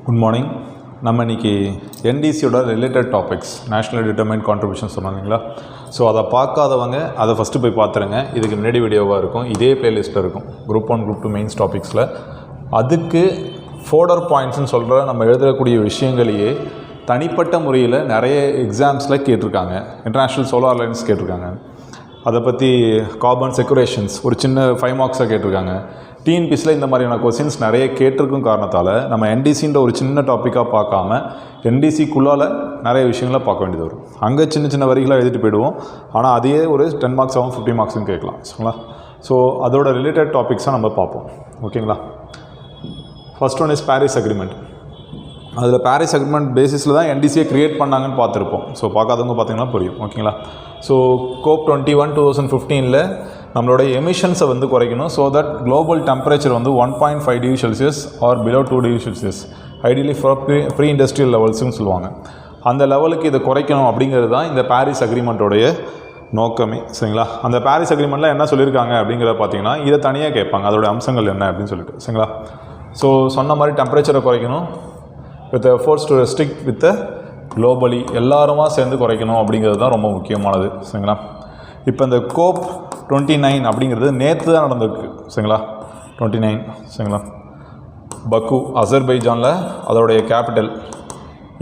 Good morning. நம்ம இன்றைக்கி என்டிசியோட related topics national determined contribution சொன்னாங்களா. ஸோ அதை பார்க்காதவங்க அதை ஃபஸ்ட்டு போய் பார்த்துருங்க. இதுக்கு முன்னாடி வீடியோவாக இருக்கும், இதே பிளேலிஸ்ட்டில் இருக்கும். குரூப் 1 குரூப் 2 மெயின்ஸ் டாபிக்ஸில் அதுக்கு ஃபோர்டர் பாயிண்ட்ஸ்னு சொல்கிற நம்ம எழுதக்கூடிய விஷயங்களையே தனிப்பட்ட முறையில் நிறைய எக்ஸாம்ஸில் கேட்டிருக்காங்க. இன்டர்நேஷ்னல் சோலார் அலையன்ஸ் கேட்டிருக்காங்க. அதை பற்றி கார்பன் செக்குரேஷன்ஸ் ஒரு சின்ன 5 மார்க்ஸாக கேட்டிருக்காங்க. டிஎன்பிஎஸ்சியில் இந்த மாதிரியான கொஸ்டின்ஸ் நிறைய கேட்டிருக்கும் காரணத்தால் நம்ம என்டிசின்ற ஒரு சின்ன டாப்பிக்காக பார்க்காம என்டிசிக்குள்ளால் நிறைய விஷயங்களை பார்க்க வேண்டியது வரும். அங்கே சின்ன சின்ன வரிகளாக எழுதிட்டு போயிடுவோம். ஆனால் அதையே ஒரு 10 மார்க்ஸ் ஆகும், 50 மார்க்ஸும் கேட்கலாம். சரிங்களா? ஸோ அதோட ரிலேட்டட் டாபிக்ஸாக நம்ம பார்ப்போம். ஓகேங்களா? First one is Paris agreement. அதில் பாரிஸ் அக்ரிமெண்ட் பேசிஸில் தான் என்டிசியை க்ரியேட் பண்ணாங்கன்னு பார்த்துருப்போம். ஸோ பார்க்காதவங்க பார்த்தீங்கன்னா புரியும். ஓகேங்களா? ஸோ COP 21 2015 நம்மளோட எமிஷன்ஸை வந்து குறைக்கணும். ஸோ தட் குளோபல் டெம்பரேச்சர் வந்து 1.5 degree Celsius or below 2 degree Celsius, ideally for pre industrial லெவல்ஸ்னு சொல்லுவாங்க. அந்த லெவலுக்கு இதை குறைக்கணும் அப்படிங்கிறது தான் இந்த பாரிஸ் அக்ரிமெண்ட்டோடைய நோக்கமே. சரிங்களா? அந்த பாரிஸ் அக்ரிமெண்ட்டில் என்ன சொல்லியிருக்காங்க அப்படிங்கிறத பார்த்தீங்கன்னா இதை தனியாக கேட்பாங்க, அதோடைய அம்சங்கள் என்ன அப்படின்னு சொல்லிட்டு. சரிங்களா? ஸோ சொன்ன மாதிரி டெம்பரேச்சரை குறைக்கணும் with efforts to restrict with globally, எல்லாருமா சேர்ந்து குறைக்கணும் அப்படிங்கிறது தான் ரொம்ப முக்கியமானது. சரிங்களா? இப்போ இந்த COP 29 அப்படிங்கிறது நேற்று தான் நடந்திருக்கு. சரிங்களா? 29. சரிங்களா? பக்கு, அசர்பைஜானில் அதோடைய கேபிட்டல்.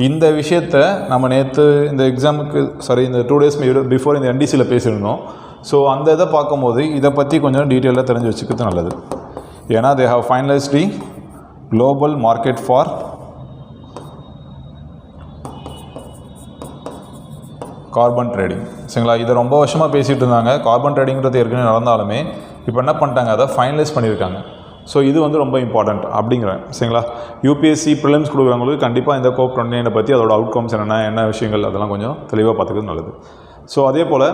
இந்த விஷயத்தை நம்ம நேற்று இந்த எக்ஸாமுக்கு இந்த 2 days பிஃபோர் இந்த என்டிசியில் பேசியிருந்தோம். ஸோ அந்த இதை பார்க்கும்போது இதை பற்றி கொஞ்சம் டீட்டெயிலாக தெரிஞ்சு வச்சுக்கிறது நல்லது. ஏன்னா they have finalised the global market for carbon trading. சரிங்களா? இதை ரொம்ப வருஷமாக பேசிகிட்டு இருந்தாங்க. கார்பன் ட்ரேடிங்கிறது ஏற்கனவே நடந்தாலுமே இப்போ என்ன பண்ணிட்டாங்க, அதை ஃபைனலைஸ் பண்ணியிருக்காங்க. ஸோ இது வந்து ரொம்ப இம்பார்ட்டண்ட் அப்படிங்கிறேன். சரிங்களா? யூபிஎஸ்சி ப்ரிலிம்ஸ் கொடுக்குறவங்களுக்கு கண்டிப்பாக இந்த COP 29 பற்றி அதோட அவுட்கம்ஸ் என்ன விஷயங்கள் அதெல்லாம் கொஞ்சம் தெளிவாக பார்த்துக்கிறது நல்லது. ஸோ அதே போல்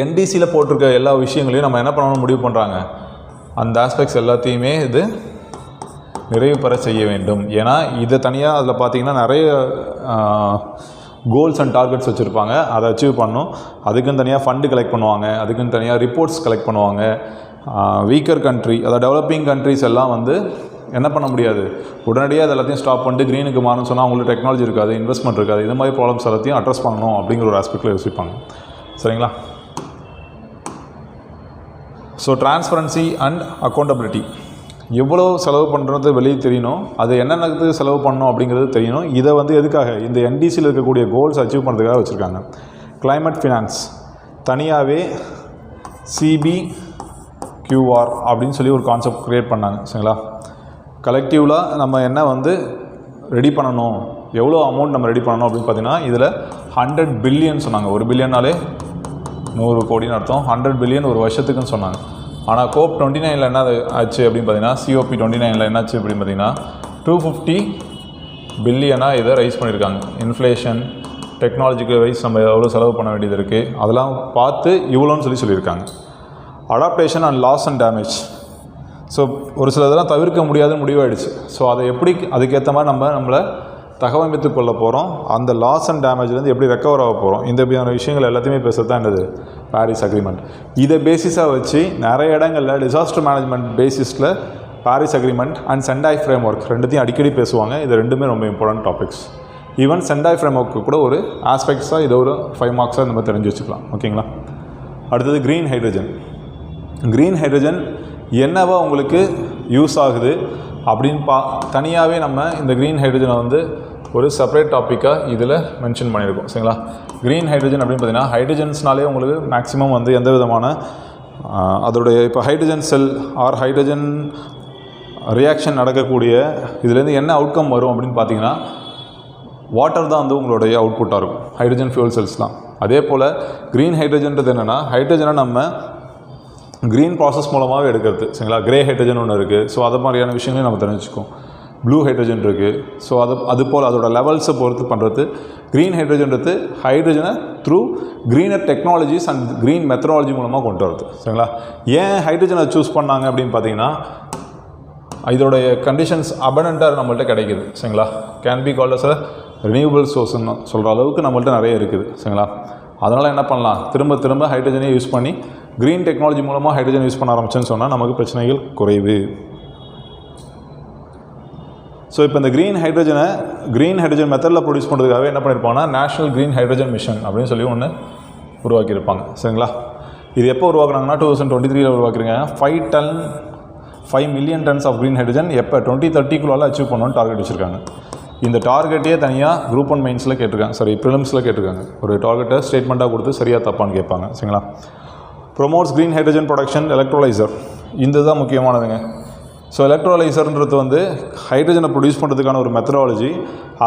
என்டிசியில் போட்டிருக்க எல்லா விஷயங்களையும் நம்ம என்ன பண்ணணும்னு முடிவு பண்ணுறாங்க, அந்த ஆஸ்பெக்ட்ஸ் எல்லாத்தையுமே இது நிறைவு பெற செய்ய வேண்டும். ஏன்னா இதை தனியாக அதில் பார்த்திங்கன்னா நிறைய கோல்ஸ் அண்ட் டார்கெட்ஸ் வச்சுருப்பாங்க. அதை அச்சீவ் பண்ணணும். அதுக்குன்னு தனியாக ஃபண்டு கலெக்ட் பண்ணுவாங்க, அதுக்குன்னு தனியாக ரிப்போர்ட்ஸ் கலெக்ட் பண்ணுவாங்க. வீக்கர் கண்ட்ரி, அதாவது டெவலப்பிங் கண்ட்ரிஸ் எல்லாம் வந்து என்ன பண்ண முடியாது, உடனடியாக அது எல்லாத்தையும் ஸ்டாப் பண்ணிட்டு க்ரீனுக்கு மாறணும்னு சொன்னால் அவங்களுக்கு டெக்னாலஜி இருக்காது, இன்வெஸ்ட்மெண்ட் இருக்காது. இந்த மாதிரி ப்ராப்ளம்ஸ் எல்லாத்தையும் அட்ரஸ் பண்ணணும் அப்படிங்கிற ஒரு ஆஸ்பெக்டில் யோசிப்பாங்க. சரிங்களா? ஸோ டிரான்ஸ்பரன்சி அண்ட் அக்கௌண்டபிலிட்டி, எவ்வளோ செலவு பண்ணுறது வெளியே தெரியணும், அது என்னென்னது செலவு பண்ணணும் அப்படிங்கிறது தெரியணும். இதை வந்து எதுக்காக, இந்த என்டிசியில் இருக்கக்கூடிய கோல்ஸ் அச்சீவ் பண்ணுறதுக்காக வச்சுருக்காங்க. கிளைமேட் ஃபினான்ஸ் தனியாகவே CBQR அப்படின்னு சொல்லி ஒரு கான்செப்ட் க்ரியேட் பண்ணாங்க. சரிங்களா? கலெக்டிவ்லாக நம்ம என்ன வந்து ரெடி பண்ணணும், எவ்வளோ அமௌண்ட் நம்ம ரெடி பண்ணணும் அப்படின்னு பார்த்தீங்கன்னா இதில் 100 பில்லியன் சொன்னாங்க. 1 பில்லியனாலே 100 கோடின்னு அர்த்தம். 100 பில்லியன் ஒரு வருஷத்துக்குன்னு சொன்னாங்க. ஆனால் COP 29 என்ன ஆச்சு அப்படின்னு பார்த்தீங்கன்னா, COP 29 என்னாச்சு அப்படின்னு பார்த்தீங்கன்னா 250 பில்லியனாக இதை ரைஸ் பண்ணியிருக்காங்க. இன்ஃப்ளேஷன், டெக்னாலஜிக்கல் வைஸ் நம்ம எவ்வளோ செலவு பண்ண வேண்டியது இருக்குது அதெல்லாம் பார்த்து இவ்வளோன்னு சொல்லியிருக்காங்க. Adaptation and loss and damage, so ஒரு சில இதெல்லாம் தவிர்க்க முடியாதுன்னு முடிவாயிடுச்சு. ஸோ அதை எப்படி அதுக்கேற்ற மாதிரி நம்மளை தகவமைத்து கொள்ள போகிறோம், அந்த லாஸ் அண்ட் டேமேஜ்லேருந்து எப்படி ரெக்கவர் ஆக போகிறோம், இந்த மாதிரியான விஷயங்கள் எல்லாத்தையுமே பேசுகிறது தான் என்னது பாரிஸ் அக்ரிமெண்ட். இதை பேசிஸாக வச்சு நிறைய இடங்களில் டிசாஸ்டர் மேனேஜ்மெண்ட் பேசிஸில் Paris agreement and Sendai framework ரெண்டுத்தையும் அடிக்கடி பேசுவாங்க. இது ரெண்டுமே ரொம்ப important topics. Even Sendai framework கூட ஒரு ஆஸ்பெக்ட்ஸாக இதை ஒரு 5 மார்க்ஸாக நம்ம தெரிஞ்சு வச்சுக்கலாம். ஓகேங்களா? அடுத்தது க்ரீன் ஹைட்ரஜன். க்ரீன் ஹைட்ரஜன் என்னவா உங்களுக்கு யூஸ் ஆகுது அப்படின்னு தனியாகவே நம்ம இந்த க்ரீன் ஹைட்ரஜனை வந்து ஒரு செப்பரேட் டாப்பிக்காக இதில் மென்ஷன் பண்ணியிருக்கோம். சரிங்களா? க்ரீன் ஹைட்ரஜன் அப்படின்னு பார்த்தீங்கன்னா ஹைட்ரஜன்ஸ்னாலே உங்களுக்கு மேக்ஸிமம் வந்து எந்த விதமான அதோடைய இப்போ ஹைட்ரஜன் செல் ஆர் ஹைட்ரஜன் ரியாக்ஷன் நடக்கக்கூடிய இதுலேருந்து என்ன அவுட்கம் வரும் அப்படின்னு பார்த்தீங்கன்னா வாட்டர் தான் வந்து உங்களுடைய அவுட்புட்டாக இருக்கும், ஹைட்ரஜன் ஃபியூல் செல்ஸ்லாம். அதே போல் க்ரீன் ஹைட்ரஜன்றது என்னென்னா ஹைட்ரஜனை நம்ம க்ரீன் ப்ராசஸ் மூலமாகவே எடுக்கிறது. சரிங்களா? கிரே ஹைட்ரஜன் ஒன்று இருக்குது. ஸோ அது மாதிரியான விஷயங்களையும் நம்ம தெரிஞ்சுக்கோம். ப்ளூ ஹைட்ரஜன் இருக்குது. ஸோ அது போல் அதோட லெவல்ஸை பொறுத்து பண்ணுறது. க்ரீன் ஹைட்ரஜன்றது ஹைட்ரஜனை through greener technologies and green methodology மூலமாக கொண்டு வருது. சரிங்களா? ஏன் ஹைட்ரஜனை சூஸ் பண்ணாங்க அப்படின்னு பார்த்தீங்கன்னா இதோடைய கண்டிஷன்ஸ் அபண்டண்ட்டாக நம்மள்ட்ட கிடைக்குது. சரிங்களா? Can be called as a renewable சோர்ஸ்ன்னு சொல்கிற அளவுக்கு நம்மள்ட்ட நிறைய இருக்குது. சரிங்களா? அதனால் என்ன பண்ணலாம், திரும்ப ஹைட்ரஜனே யூஸ் பண்ணி க்ரீன் டெக்னாலஜி மூலமாக ஹைட்ரஜன் யூஸ் பண்ண ஆரம்பிச்சோன்னு சொன்னால் நமக்கு பிரச்சனைகள் குறைவு. ஸோ இப்போ இந்த க்ரீன் ஹைட்ரஜன் மெத்தடில் ப்ரொடியூஸ் பண்ணுறதுக்காகவே என்ன பண்ணியிருப்பாங்கன்னா நேஷனல் க்ரீன் ஹைட்ரஜன் மிஷன் அப்படின்னு சொல்லி ஒன்று உருவாக்கியிருப்பாங்க. சரிங்களா? இது எப்போ உருவாக்குனாங்கன்னா 2023 உருவாக்குறீங்க. 5 million tons of green hydrogen எப்போ 2030 அச்சீவ் பண்ணணும்னு டார்கெட் வச்சுருக்காங்க. இந்த டார்கெட்டையே தனியாக குரூப் 1 மெயின்ஸில் கேட்டிருக்காங்க, ப்ரிலிம்ஸில் கேட்டிருக்காங்க. ஒரு டார்கெட்டை ஸ்டேட்மெண்ட்டாக கொடுத்து சரியாக தப்பான்னு கேட்பாங்க. சரிங்களா? Promotes green hydrogen production electrolyser, இந்த தான் முக்கியமானதுங்க. ஸோ எலக்ட்ரோலைசர்ன்றது வந்து ஹைட்ரஜனை ப்ரொடியூஸ் பண்ணுறதுக்கான ஒரு மெத்தடாலஜி.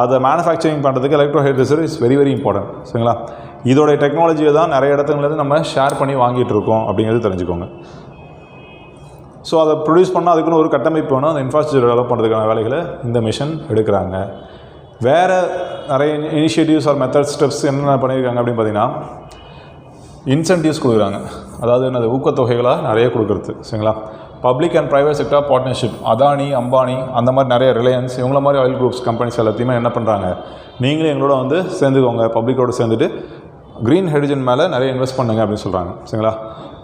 அதை மேனுஃபேக்சரிங் பண்ணுறதுக்கு எலக்ட்ரோஹைட்ரேசர் இஸ் வெரி வெரி இம்பார்ட்டன்ட். சரிங்களா? இதோடைய டெக்னாலஜியை தான் நிறைய இடத்துலேருந்து நம்ம ஷேர் பண்ணி வாங்கிட்டு இருக்கோம் அப்படிங்கிறது தெரிஞ்சுக்கோங்க. ஸோ அதை ப்ரொடியூஸ் பண்ணால் அதுக்குன்னு ஒரு கட்டமைப்பு வேணும். அந்த இன்ஃப்ராஸ்ட்ரக்சர் டெவலப் பண்ணுறதுக்கான வேலைகளை இந்த மிஷன் எடுக்கிறாங்க. வேறு நிறைய இனிஷியேட்டிவ்ஸ் ஆர் மெத்தட் ஸ்டெப்ஸ் என்னென்ன பண்ணியிருக்காங்க அப்படின்னு பார்த்தீங்கன்னா, இன்சென்டிவ்ஸ் கொடுக்குறாங்க. அதாவது என்னது, ஊக்கத்தொகைகளாக நிறைய கொடுக்குறது. சரிங்களா? Public and private sector partnership, Adani, Ambani, அந்த மாதிரி நிறைய ரிலையன்ஸ், இவங்கள மாதிரி ஆயில் குரூப்ஸ் கம்பெனிஸ் எல்லாத்தையுமே என்ன பண்ணுறாங்க, நீங்களே எங்களோட வந்து சேர்ந்துக்கோங்க, பப்ளிக்கோடு சேர்ந்துட்டு க்ரீன் ஹைட்ரஜன் மேலே நிறைய இன்வெஸ்ட் பண்ணுங்க அப்படின்னு சொல்கிறாங்க. சரிங்களா?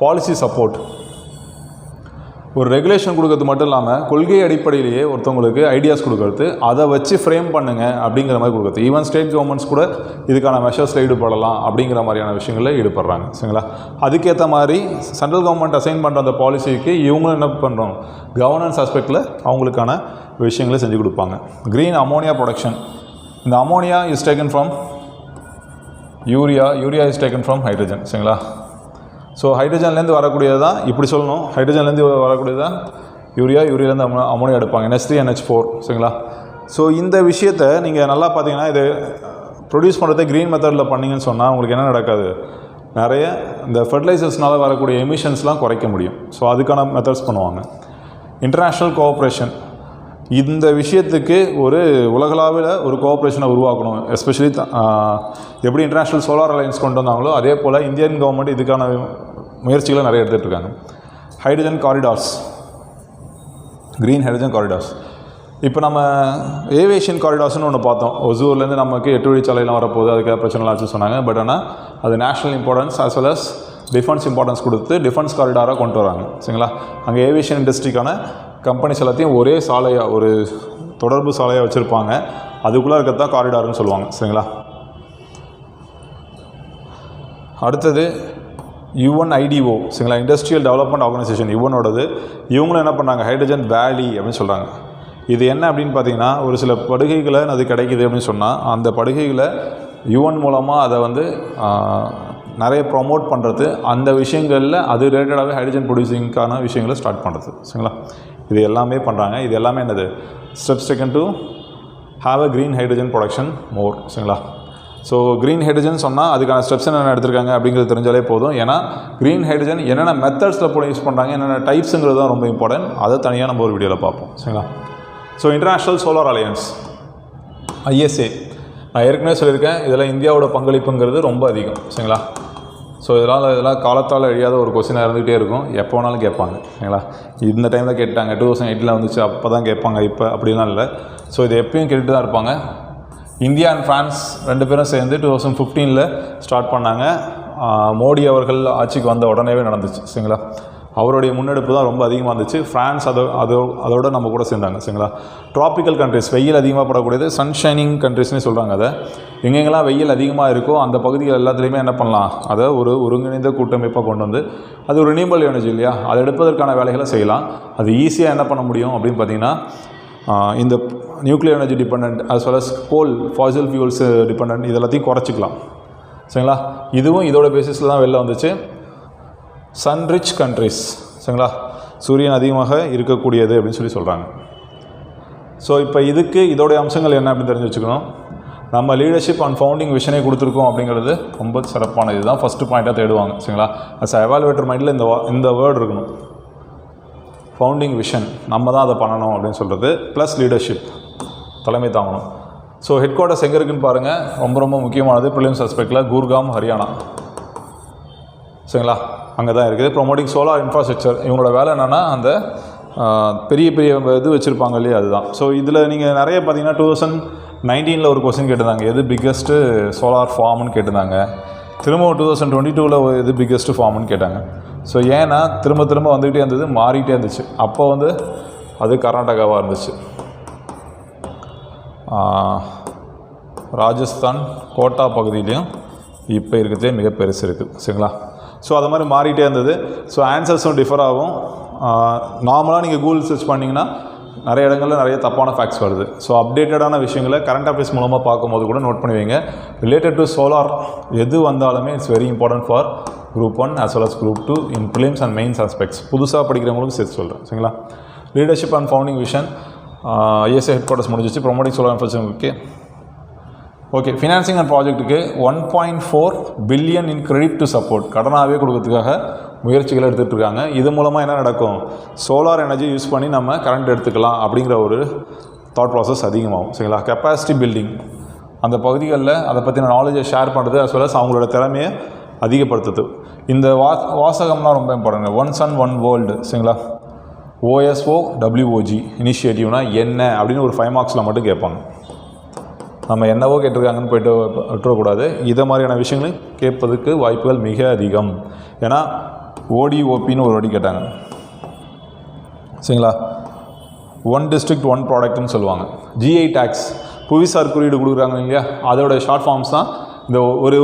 பாலிசி சப்போர்ட், ஒரு ரெகுலேஷன் கொடுக்கறது மட்டும் இல்லாமல் கொள்கை அடிப்படையிலேயே ஒருத்தவங்களுக்கு ஐடியாஸ் கொடுக்கறது, அதை வச்சு ஃப்ரேம் பண்ணுங்கள் அப்படிங்கிற மாதிரி கொடுக்குறது. ஈவன் ஸ்டேட் கவர்மெண்ட்ஸ் கூட இதுக்கான மெஷர்ஸில் ஈடுபடலாம் அப்படிங்கிற மாதிரியான விஷயங்களில் ஈடுபடுறாங்க. சரிங்களா? அதுக்கேற்ற மாதிரி சென்ட்ரல் கவர்மெண்ட் அசைன் பண்ணுற அந்த பாலிசிக்கு இவங்களும் என்ன பண்ணுறோம், கவர்னன்ஸ் ஆஸ்பெக்டில் அவங்களுக்கான விஷயங்களை செஞ்சு கொடுப்பாங்க. க்ரீன் அமோனியா ப்ரொடக்ஷன், இந்த ammonia is taken from urea is taken from hydrogen. சரிங்களா? ஸோ ஹைட்ரஜன்லேருந்து வரக்கூடியது தான், இப்படி சொல்லணும், ஹைட்ரஜன்லேருந்து வரக்கூடியது தான் யூரியாலேருந்து அமோனியா எடுப்பாங்க, NH3 NH4. சரிங்களா? ஸோ இந்த விஷயத்தை நீங்கள் நல்லா பார்த்தீங்கன்னா, இது ப்ரொடியூஸ் பண்ணுறதை க்ரீன் மெத்தடில் பண்ணிங்கன்னு சொன்னால் உங்களுக்கு என்ன நடக்காது, நிறைய இந்த ஃபர்டிலைசர்ஸ்னால் வரக்கூடிய எமிஷன்ஸ்லாம் குறைக்க முடியும். ஸோ அதுக்கான மெத்தட்ஸ் பண்ணுவாங்க. இன்டர்நேஷ்னல் கோஆப்ரேஷன், இந்த விஷயத்துக்கு ஒரு உலகளாவில் ஒரு கோஆப்ரேஷனை உருவாக்கணும். எஸ்பெஷலி எப்படி இன்டர்நேஷ்னல் சோலார் அலையன்ஸ் கொண்டு வந்தாங்களோ அதே போல் இந்தியன் கவர்மெண்ட் இதுக்கான முயற்சிகளை நிறைய எடுத்துகிட்டு இருக்காங்க. Hydrogen corridors, green hydrogen corridors, இப்போ நம்ம ஏவியேஷன் காரிடார்ஸ்னு ஒன்று பார்த்தோம். ஒசூர்லேருந்து நமக்கு 8 வழிச்சாலையெல்லாம் வரப்போகுது, அதுக்காக பிரச்சனைலாம் ஆச்சு சொன்னாங்க. பட் ஆனால் அது national importance as well as defence importance கொடுத்து டிஃபென்ஸ் காரிடாராக கொண்டு வராங்க. சரிங்களா? அங்கே ஏவியேஷன் இண்டஸ்ட்ரிக்கான கம்பெனிஸ் எல்லாத்தையும் ஒரே சாலையாக, ஒரு தொடர்பு சாலையாக வச்சுருப்பாங்க. அதுக்குள்ளே இருக்கிறது தான் காரிடார்னு சொல்லுவாங்க. சரிங்களா? அடுத்தது UNIDO, சரிங்களா, இண்டஸ்ட்ரியல் டெவலப்மெண்ட் ஆர்கனைசேஷன், யுவனோடது. இவங்களும் என்ன பண்ணாங்க, ஹைட்ரஜன் வேலி அப்படின்னு சொல்கிறாங்க. இது என்ன அப்படின்னு பார்த்தீங்கன்னா, ஒரு சில படுகைகளை அது கிடைக்குது அப்படின்னு சொன்னால் அந்த படுகைகளை யுவன் மூலமாக அதை வந்து நிறைய ப்ரொமோட் பண்ணுறது, அந்த விஷயங்களில் அது ரிலேட்டடாகவே ஹைட்ரஜன் ப்ரொடியூசிங்கான விஷயங்களை ஸ்டார்ட் பண்ணுறது. சரிங்களா? இது எல்லாமே பண்ணுறாங்க. இது எல்லாமே என்னது, steps taken to have a green hydrogen production more. சரிங்களா? ஸோ க்ரீன் ஹைட்ரஜன் சொன்னால் அதுக்கான ஸ்டெப்ஸ் என்னென்ன எடுத்திருக்காங்க அப்படிங்கிறது தெரிஞ்சாலே போதும். ஏன்னா க்ரீன் ஹைட்ரஜன் என்னென்ன மெத்தட்ஸில் போய் யூஸ் பண்ணுறாங்க, என்னென்ன டைப்ஸுங்கிறது தான் ரொம்ப இம்பார்ட்டன்ட். அதை தனியாக நம்ம ஒரு வீடியோவில் பார்ப்போம். சரிங்களா? So international solar alliance, ISA, நான் ஏற்கனவே சொல்லியிருக்கேன், இதில் இந்தியாவோட பங்களிப்புங்கிறது ரொம்ப அதிகம். சரிங்களா? ஸோ இதெல்லாம் காலத்தால் அழியாத ஒரு கொஸ்டினாக இருந்துகிட்டே இருக்கும். எப்போ வேணாலும் கேட்பாங்க. சரிங்களா? இந்த டைமில் கேட்டாங்க, 2008 வந்துச்சு, அப்போ தான் கேட்பாங்க, இப்போ அப்படிலாம் இல்லை. ஸோ இது எப்பயும் கேட்டுட்டு தான் இருப்பாங்க. இந்தியா அண்ட் ஃப்ரான்ஸ் 2 பேரும் சேர்ந்து 2015 ஸ்டார்ட் பண்ணாங்க. மோடி அவர்கள் ஆட்சிக்கு வந்த உடனேவே நடந்துச்சு. சரிங்களா? அவருடைய முன்னெடுப்பு தான் ரொம்ப அதிகமாக இருந்துச்சு. ஃப்ரான்ஸ் அதோட நம்ம கூட சேர்ந்தாங்க. சரிங்களா? ட்ராபிக்கல் கண்ட்ரிஸ், வெயில் அதிகமாக படக்கூடியது, சன்ஷைனிங் கண்ட்ரிஸ்னே சொல்கிறாங்க. அதை எங்கெங்கெல்லாம் வெயில் அதிகமாக இருக்கோ அந்த பகுதிகள் எல்லாத்துலேயுமே என்ன பண்ணலாம், அதை ஒரு ஒருங்கிணைந்த கூட்டமைப்பாக கொண்டு வந்து, அது ஒரு ரினியூவபிள் எனர்ஜி இல்லையா, அதை எடுப்பதற்கான வேலைகளை செய்யலாம். அது ஈஸியாக என்ன பண்ண முடியும் அப்படின்னு பார்த்தீங்கன்னா, இந்த nuclear energy depend as well as coal, fossil fuels depend, இதெல்லாத்தையும் குறைச்சிக்கலாம். சரிங்களா? இதுவும் இதோட பேசிஸில் தான் வெளில வந்துச்சு. சன்ரிச் கண்ட்ரிஸ், சரிங்களா, சூரியன் அதிகமாக இருக்கக்கூடியது அப்படின்னு சொல்லி சொல்கிறாங்க. ஸோ இப்போ இதுக்கு இதோடைய அம்சங்கள் என்ன அப்படின்னு தெரிஞ்சு வச்சுக்கணும். நம்ம லீடர்ஷிப் அண்ட் ஃபவுண்டிங் விஷனே கொடுத்துருக்கோம் அப்படிங்கிறது ரொம்ப சிறப்பான இதுதான் ஃபஸ்ட்டு பாயிண்ட்டாக தேடுவாங்க. சரிங்களா? அஸ் எவாலுவேட்டர் மைண்டில் இந்த வேர்டு இருக்கணும், ஃபவுண்டிங் விஷன், நம்ம தான் அதை பண்ணணும் அப்படின்னு சொல்கிறது, ப்ளஸ் லீடர்ஷிப், தலைமை தாங்கணும். ஸோ ஹெட் குவார்ட்டர்ஸ் எங்கே இருக்குதுன்னு பாருங்கள். ரொம்ப ரொம்ப முக்கியமானது ப்ரிலிம்ஸ் ஆஸ்பெக்டில் குர்காம், ஹரியானா. சரிங்களா? அங்கே தான் இருக்குது. ப்ரொமோட்டிங் சோலார் இன்ஃப்ராஸ்ட்ரக்சர், இவங்களோட வேலை என்னென்னா அந்த பெரிய பெரிய இது வச்சுருப்பாங்க இல்லையா, அதுதான். ஸோ இதில் நீங்கள் நிறைய பார்த்தீங்கன்னா 2019 ஒரு கொஸ்டின் கேட்டிருந்தாங்க, எது பிக்கஸ்ட்டு சோலார் ஃபார்ம்னு கேட்டிருந்தாங்க. திரும்ப 2022 எது பிக்கஸ்ட்டு ஃபார்ம்னு கேட்டாங்க. ஸோ ஏன்னா திரும்ப வந்துக்கிட்டே இருந்தது, மாறிக்கிட்டே இருந்துச்சு. அப்போ அது கர்நாடகாவாக இருந்துச்சு. ராஜஸ்தான் கோட்டா பகுதியிலையும் இப்போ இருக்கிறதே மிக பெருசு இருக்குது. சரிங்களா? ஸோ அது மாதிரி மாறிட்டே இருந்தது. ஸோ ஆன்சர்ஸும் டிஃபர் ஆகும். நார்மலாக நீங்கள் கூகுள் சர்ச் பண்ணிங்கன்னா நிறைய இடங்களில் நிறைய தப்பான ஃபேக்ட்ஸ் வருது. ஸோ அப்டேட்டடான விஷயங்களை கரண்ட் அஃபேர்ஸ் மூலமாக பார்க்கும்போது கூட நோட் பண்ணி வைங்க. ரிலேட்டட் டு சோலார் எது வந்தாலுமே it's very important for group 1 as well as குரூப் 2 in prelims and mains aspects. புதுசாக படிக்கிறவங்களுக்கு சேர்த்து சொல்கிறேன். சரிங்களா? Leadership and founding vision ISA headquarters முடிஞ்சிச்சு. ப்ரொமோட்டிங் சோலார் இன்ஃப்ராஸ்ட்ரக்சருக்கு ஓகே. ஃபினான்சிங் அண்ட் ப்ராஜெக்ட்டுக்கு 1.4 billion in credit to support கடனாகவே கொடுக்கறதுக்காக முயற்சிகளை எடுத்துகிட்டு இருக்காங்க. இது மூலமாக என்ன நடக்கும்? சோலார் எனர்ஜி யூஸ் பண்ணி நம்ம கரண்ட் எடுத்துக்கலாம் அப்படிங்கிற ஒரு தாட் ப்ராசஸ் அதிகமாகும். சரிங்களா? கெப்பாசிட்டி பில்டிங் அந்த பகுதிகளில் அதை பற்றின நாலேஜை ஷேர் பண்ணுறது as well as அவங்களோட திறமையை அதிகப்படுத்துது. இந்த வாசகம்லாம் ரொம்ப important. One sun one world. சரிங்களா? OSOWOG இனிஷியேட்டிவ்னா என்ன அப்படின்னு ஒரு 5 மார்க்ஸில் மட்டும் கேட்பாங்க. நம்ம என்னவோ கேட்டிருக்காங்கன்னு போய்ட்டு விட்டுறக்கூடாது. இதை மாதிரியான விஷயங்களையும் கேட்பதுக்கு வாய்ப்புகள் மிக அதிகம். ஏன்னா ODOPன்னு ஒரு வாட்டி கேட்டாங்க. சரிங்களா? ஒன் டிஸ்ட்ரிக்ட் ஒன் ப்ராடக்ட்னு சொல்லுவாங்க. GI டேக்ஸ் புவிசார் குறியீடு கொடுக்குறாங்க இல்லையா, அதோட ஷார்ட் ஃபார்ம்ஸ் தான் இந்த ஒரு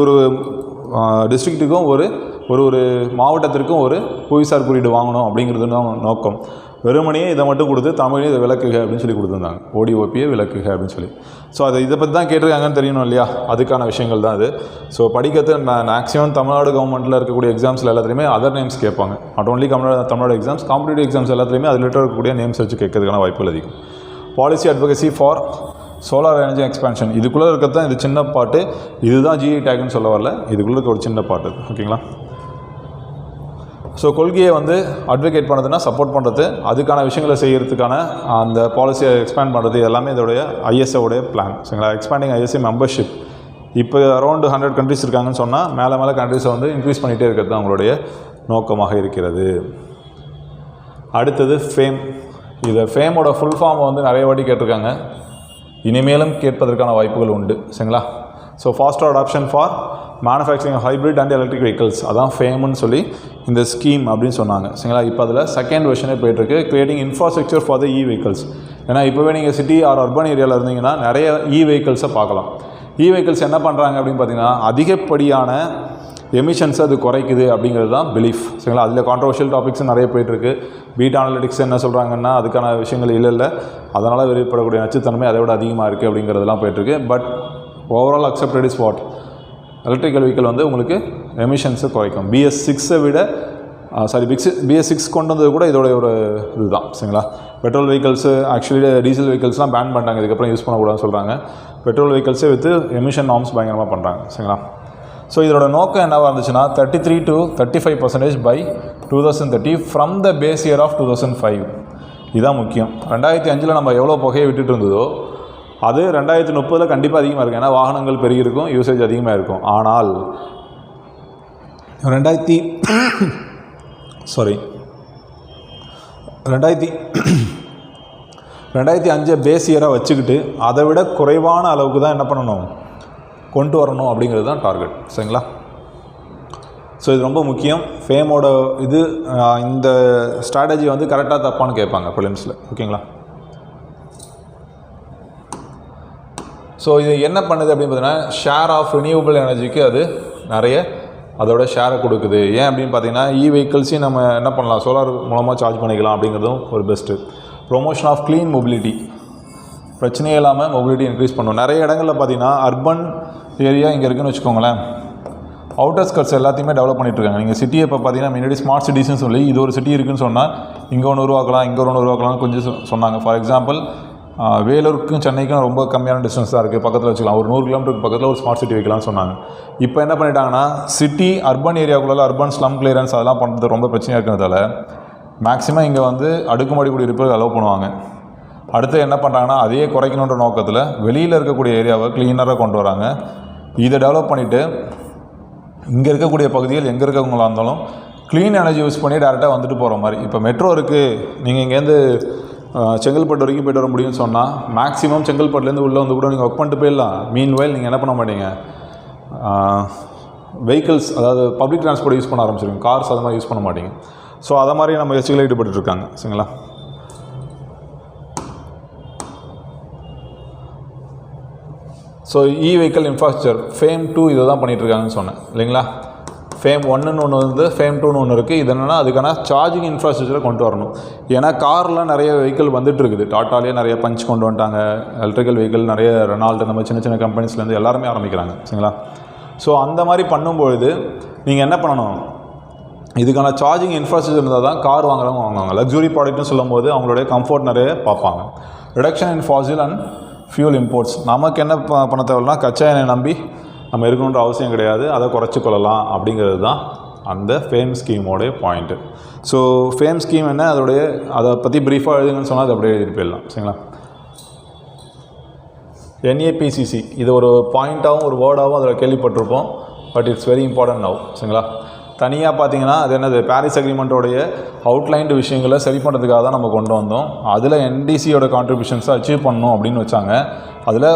டிஸ்ட்ரிக்ட்டுக்கும் ஒரு மாவட்டத்திற்கும் ஒரு புவிசார் குறியீடு வாங்கணும் அப்படிங்கிறது தான் நோக்கம். வெறுமனையே இதை மட்டும் கொடுத்து தமிழையும் இதை விளக்குக அப்படின்னு சொல்லி கொடுத்துருந்தாங்க. ODOPயை விளக்குக அப்படின்னு சொல்லி. ஸோ இதை பற்றி தான் கேட்டிருக்காங்கன்னு தெரியணும் இல்லையா, அதுக்கான விஷயங்கள் தான் அது. ஸோ படிக்கிறது மேக்ஸிமம் தமிழ்நாடு கவர்மெண்ட்டில் இருக்கக்கூடிய எக்ஸாம்ஸில் எல்லாத்துலேயுமே அதர் நேம்ஸ் கேட்பாங்க. Not only Tamil Nadu exams, competitive exams எல்லாத்துலேயுமே அதில் இருக்கக்கூடிய நேம்ஸ் வச்சு கேட்கறதுக்கான வாய்ப்புகள் அதிகம். Policy advocacy for solar energy expansion இதுக்குள்ளே இருக்கிறது தான் இது சின்ன பாட்டு. இதுதான் GI டேக்னு சொல்ல வரல, இதுக்குள்ளே இருக்க ஒரு சின்ன பாட்டு. ஓகேங்களா? ஸோ கொள்கையை அட்வொகேட் பண்ணுறதுனா சப்போர்ட் பண்ணுறது, அதுக்கான விஷயங்களை செய்கிறதுக்கான அந்த பாலிசியை எக்ஸ்பேண்ட் பண்ணுறது எல்லாமே இதோடைய ISAவுடைய பிளான். சரிங்களா? எக்ஸ்பேண்டிங் ISA மெம்பர்ஷிப் இப்போ அரௌண்ட் 100 கண்ட்ரிஸ் இருக்காங்கன்னு சொன்னால் மேலே கண்ட்ரிஸை இன்க்ரீஸ் பண்ணிகிட்டே இருக்கிறது தான் அவங்களுடைய நோக்கமாக இருக்கிறது. அடுத்தது ஃபேம். இதை ஃபேமோட ஃபுல் ஃபார்மை நிறைய வாட்டி கேட்டிருக்காங்க, இனிமேலும் கேட்பதற்கான வாய்ப்புகள் உண்டு. சரிங்களா? So faster adoption for manufacturing hybrid and electric vehicles, அதான் ஃபேம்னு சொல்லி இந்த ஸ்கீம் அப்படின்னு சொன்னாங்க. சரிங்களா? இப்போ அதில் செகண்ட் வெர்ஷனே போய்ட்டுருக்கு, creating infrastructure for the vehicles. ஏன்னா இப்போவே நீங்கள் சிட்டி ஆர் அர்பன் ஏரியாவில் இருந்தீங்கன்னா நிறைய வெஹிக்கல்ஸை பார்க்கலாம். வெஹிக்கல்ஸ் என்ன பண்ணுறாங்க அப்படின்னு பார்த்தீங்கன்னா அதிகப்படியான எமிஷன்ஸை அது குறைக்குது அப்படிங்கிறது தான் பிலீஃப். சரிங்களா? அதில் கான்ட்ரவர்ஷியல் டாபிக்ஸும் நிறைய போயிட்டுருக்கு. பீட் அனலிட்டிக்ஸ் என்ன சொல்கிறாங்கன்னா அதுக்கான விஷயங்கள் இல்லை, அதனால் வெளிப்படக்கூடிய நச்சுத்தன்மை அதை விட அதிகமாக இருக்குது அப்படிங்கிறதுலாம் போயிட்டுருக்கு. But overall accepted is what electrical vehicle உங்களுக்கு எமிஷன்ஸை குறைக்கும். BS6 விட BS6 கொண்டு வந்தது கூட இதோடைய ஒரு இதுதான். சரிங்களா? பெட்ரோல் வெஹிக்கல்ஸு ஆக்சுவலி டீசல் வெஹிக்கல்ஸ்லாம் பேன் பண்ணிட்டாங்க, இதுக்கப்புறம் யூஸ் பண்ணக்கூடாதுன்னு சொல்கிறாங்க. பெட்ரோல் வெஹிக்கல்ஸே வித் எமிஷன் நார்ம்ஸ் பயங்கரமாக பண்ணுறாங்க. சரிங்களா? ஸோ இதோட நோக்கம் என்னவாக இருந்துச்சுன்னா 33 to 35% by 2030 from the base year of 2005. இதுதான் முக்கியம். 2005 நம்ம எவ்வளோ புகையை விட்டுட்டு இருந்ததோ அது 2030 கண்டிப்பாக அதிகமாக இருக்கும். ஏன்னா வாகனங்கள் பெருகிருக்கும், யூசேஜ் அதிகமாக இருக்கும். ஆனால் 2005 பேஸ் இயராக வச்சுக்கிட்டு அதை விட குறைவான அளவுக்கு தான் என்ன பண்ணணும், கொண்டு வரணும் அப்படிங்கிறது தான் டார்கெட். சரிங்களா? ஸோ இது ரொம்ப முக்கியம். ஃபேமோட இந்த ஸ்ட்ராட்டஜி கரெக்டாக தப்பான்னு கேட்பாங்க ப்ரிலிம்ஸில். ஓகேங்களா? ஸோ இது என்ன பண்ணுது அப்படின்னு பார்த்தீங்கன்னா ஷேர் ஆஃப் ரினியூவபிள் எனர்ஜிக்கு அது நிறைய அதோட ஷேரை கொடுக்குது. ஏன் அப்படின்னு பார்த்தீங்கன்னா வெஹிக்கிள்ஸையும் நம்ம என்ன பண்ணலாம், சோலார் மூலமாக சார்ஜ் பண்ணிக்கலாம் அப்படிங்கிறதும் ஒரு best. Promotion of clean mobility, பிரச்சனையே இல்லாமல் மொபிலிட்டி இன்க்ரீஸ் பண்ணும். நிறைய இடங்களில் பார்த்தீங்கன்னா அர்பன் ஏரியா இங்கே இருக்குதுன்னு வச்சுக்கோங்களேன், அவுட்டர் ஸ்கர்ட்ஸ் எல்லாத்தையுமே டெவலப் பண்ணிட்டுருக்காங்க. நீங்கள் சிட்டியை இப்போ பார்த்தீங்கன்னா முன்னாடி ஸ்மார்ட் சிட்டிஸ்னு சொல்லி இது ஒரு சிட்டி இருக்குதுன்னு சொன்னால் இங்கே ஒன்று உருவாக்கலாம், இங்கே ஒன்று உருவாக்கலாம்னு கொஞ்சம் சொன்னாங்க. ஃபார் எக்ஸாம்பிள் வேலூருக்கும் சென்னைக்கும் ரொம்ப கம்மியான டிஸ்டன்ஸ் தான் இருக்குது, பக்கத்தில் வச்சுக்கலாம். ஒரு 100 கிலோமீட்டருக்கு பக்கத்தில் ஒரு ஸ்மார்ட் சிட்டி வைக்கலாம்னு சொன்னாங்க. இப்போ என்ன பண்ணிட்டாங்கன்னா சிட்டி அர்பன் ஏரியாவுக்குள்ள அர்பன் ஸ்லம் கிளியரன்ஸ் அதெல்லாம் பண்ணுறது ரொம்ப பிரச்சனையாக இருக்கிறதால மேக்ஸிமம் இங்கே அடுக்குமாடி குடியிருப்புகள் அலோவ் பண்ணுவாங்க. அடுத்து என்ன பண்ணுறாங்கன்னா அதையே குறைக்கணுன்ற நோக்கத்தில் வெளியில் இருக்கக்கூடிய ஏரியாவை க்ளீனராக கொண்டு வராங்க. இதை டெவலப் பண்ணிவிட்டு இங்கே இருக்கக்கூடிய பகுதிகள் எங்கே இருக்கவங்களா இருந்தாலும் க்ளீன் எனர்ஜி யூஸ் பண்ணி டேரெக்டாக வந்துட்டு போகிற மாதிரி. இப்போ மெட்ரோ இருக்குது, நீங்கள் இங்கேருந்து செங்கல்பட்டு வரைக்கும் போய்ட்டு வர முடியும்னு சொன்னால் மேக்ஸிமம் செங்கல்பட்டுலேருந்து உள்ளே கூட நீங்கள் ஒர்க் பண்ணிட்டு போயிடலாம். மீன் வயல் நீங்கள் என்ன பண்ண மாட்டீங்க, வெஹிக்கிள்ஸ் அதாவது பப்ளிக் ட்ரான்ஸ்போர்ட் யூஸ் பண்ண ஆரம்பிச்சிருக்கீங்க, கார்ஸ் அது மாதிரி யூஸ் பண்ண மாட்டீங்க. ஸோ அதை மாதிரி நம்ம முயற்சிகளில் ஈடுபட்டுருக்காங்க. சரிங்களா? ஸோ வெஹிக்கல் இன்ஃப்ராஸ்ட்ரக்சர் ஃபேம் 2 இதை தான் பண்ணிகிட்ருக்காங்கன்னு சொன்னேன் இல்லைங்களா. ஃபேம் 1ன்னு ஒன்று வந்து ஃபேம் 2ன்னு ஒன்று இருக்குது. இது என்னென்னா அதுக்கான சார்ஜிங் இன்ஃப்ராஸ்ட்ரக்சரை கொண்டு வரணும். ஏன்னா கார்லாம் நிறைய வெஹிக்கிள் வந்துட்டு இருக்குது. டாட்டாலேயே நிறைய பஞ்ச் கொண்டு வந்துட்டாங்க. எலக்ட்ரிக்கல் வெஹிக்கிள் நிறைய ரெனால்டு நம்ம சின்ன சின்ன கம்பெனிஸ்லேருந்து எல்லாருமே ஆரம்பிக்கிறாங்க சரிங்களா. ஸோ அந்த மாதிரி பண்ணும்பொழுது நீங்கள் என்ன பண்ணணும், இதுக்கான சார்ஜிங் இன்ஃப்ராஸ்ட்ரக்சர் இருந்தால் தான் கார் வாங்குறவங்க வாங்குவாங்க. லக்ஸுரி ப்ராடக்ட்னு சொல்லும்போது அவங்களுடைய கம்ஃபர்ட் நிறைய பார்ப்பாங்க. Reduction in fossil and fuel imports. நமக்கு என்ன பண்ண தேவைன்னா கச்சா எண்ணெய் நம்பி நம்ம இருக்கணுன்ற அவசியம் கிடையாது, அதை குறைச்சி கொள்ளலாம் அப்படிங்கிறது தான் அந்த ஃபேம் ஸ்கீமோடைய பாயிண்ட்டு. ஸோ ஃபேம் ஸ்கீம் என்ன, அதோடைய அதை பற்றி ப்ரீஃபாக எழுதுங்கன்னு சொன்னால் அது அப்படியே எழுதிட்டு போயிடலாம் சரிங்களா. NAPCC இது ஒரு பாயிண்ட்டாகவும் ஒரு வேர்டாகவும் அதில் கேள்விப்பட்டிருப்போம். But it's very important now சரிங்களா. தனியாக பார்த்தீங்கன்னா அது என்னது, பாரிஸ் அக்ரிமெண்ட்டோடைய அவுட்லைன்டு விஷயங்களை சரி பண்ணுறதுக்காக தான் நம்ம கொண்டு வந்தோம். அதில் NDCயோட கான்ட்ரிபியூஷன்ஸை அச்சீவ் பண்ணணும் அப்படின்னு வச்சாங்க. அதில்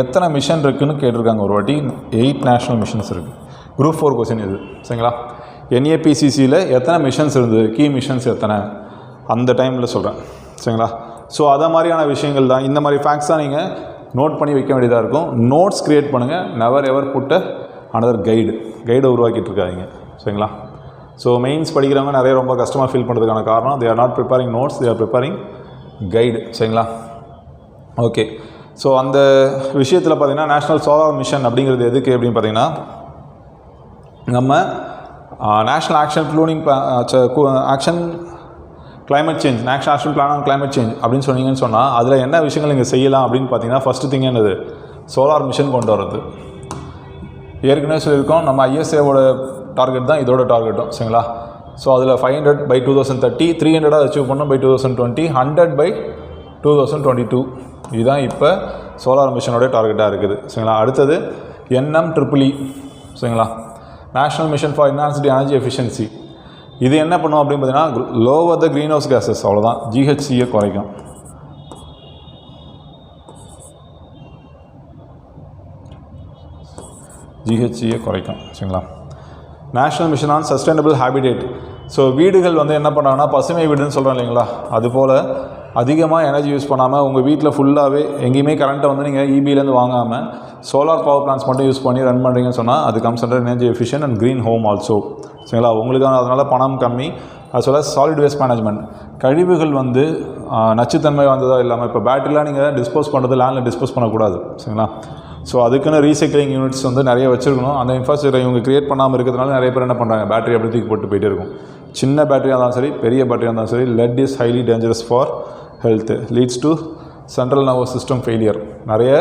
எத்தனை மிஷன் இருக்குதுன்னு கேட்டிருக்காங்க ஒரு வாட்டி. 8 நேஷ்னல் மிஷன்ஸ் இருக்குது. குரூப் 4 கொஸ்டின் இது சரிங்களா. NAPCCயில் எத்தனை மிஷன்ஸ் இருந்தது, கீ மிஷன்ஸ் எத்தனை அந்த டைமில் சொல்கிறேன் சரிங்களா. ஸோ அதை மாதிரியான விஷயங்கள் தான், இந்த மாதிரி ஃபேக்ட்ஸ் தான் நீங்கள் நோட் பண்ணி வைக்க வேண்டியதாக இருக்கும். நோட்ஸ் க்ரியேட் பண்ணுங்கள். நெவர் எவர் புட் அனதர் கைடை உருவாக்கிட்டு இருக்காதிங்க சரிங்களா. ஸோ மெயின்ஸ் படிக்கிறவங்க நிறைய ரொம்ப கஷ்டமாக ஃபீல் பண்ணுறதுக்கான காரணம் they are not preparing notes, they are preparing guide சரிங்களா. ஓகே, ஸோ அந்த விஷயத்தில் பார்த்திங்கன்னா நேஷ்னல் சோலார் மிஷன் அப்படிங்கிறது எதுக்கு அப்படின்னு பார்த்திங்கன்னா, நம்ம national action action climate change, national action plan on climate change அப்படின்னு சொன்னீங்கன்னு சொன்னால் அதில் என்ன விஷயங்கள் நீங்கள் செய்யலாம் அப்படின்னு பார்த்தீங்கன்னா, ஃபஸ்ட்டு திங் என்னது, சோலார் மிஷன் கொண்டு வரது. ஏற்கனவே சொல்லியிருக்கோம் நம்ம ISAவோட டார்கெட் தான் இதோட டார்கெட்டும் சரிங்களா. ஸோ அதில் 500 by 2030, 300 அச்சீவ் பண்ணோம் by 2020, 100 by 2022. இதுதான் இப்போ சோலார் மிஷனோட டார்கெட்டாக இருக்குது சரிங்களா. அடுத்தது NMEE சரிங்களா, national mission for enhanced energy efficiency. இது என்ன பண்ணும் அப்படின்னு பார்த்தீங்கன்னா, lower the green house gases, அவ்வளோதான், GHGயை குறைக்கும். GHGயை குறைக்கும் சரிங்களா. National mission on sustainable habitat. So வீடுகள் வந்து என்ன பண்ணாங்கன்னா பசுமை வீடுன்னு சொல்கிறோம் இல்லைங்களா, அதுபோல் அதிகமாக எனர்ஜி யூஸ் பண்ணாமல் உங்கள் வீட்டில் ஃபுல்லாகவே எங்கேயுமே கரண்ட்டை வந்து நீங்கள் EBலேருந்து வாங்காமல் சோலார் பவர் பிளான்ஸ் மட்டும் யூஸ் பண்ணி ரன் பண்ணுறீங்கன்னு சொன்னால் அது comes under energy efficient and green home also சரிங்களா. உங்களுக்கான அதனால் பணம் கம்மி. அது சொல்ல சாலிட் வேஸ்ட் மேனேஜ்மெண்ட். கழிவுகள் வந்து நச்சுத்தன்மை வந்ததாக இல்லாமல், இப்போ பேட்டரிலாம் நீங்கள் டிஸ்போஸ் பண்ணுறது லேண்டில் டிஸ்போஸ் பண்ணக்கூடாது சரிங்களா. ஸோ அதுக்குன்னு ரீசைக்ளிங் யூனிட்ஸ் வந்து நிறைய வச்சுருக்கணும். அந்த இன்ஃப்ராஸ்ட்ரக்சரை இவங்க க்ரியேட் பண்ணாமல் இருக்கிறதுனால நிறைய பேர் என்ன பண்ணுறாங்க, பேட்டரி அப்படி தூக்கி போட்டு போயிட்டே இருக்கும். சின்ன பேட்டரியாக இருந்தாலும் சரி, பெரிய பேட்டரியாக இருந்தாலும் சரி, lead is highly dangerous for health, leads to central nervous system failure, நிறைய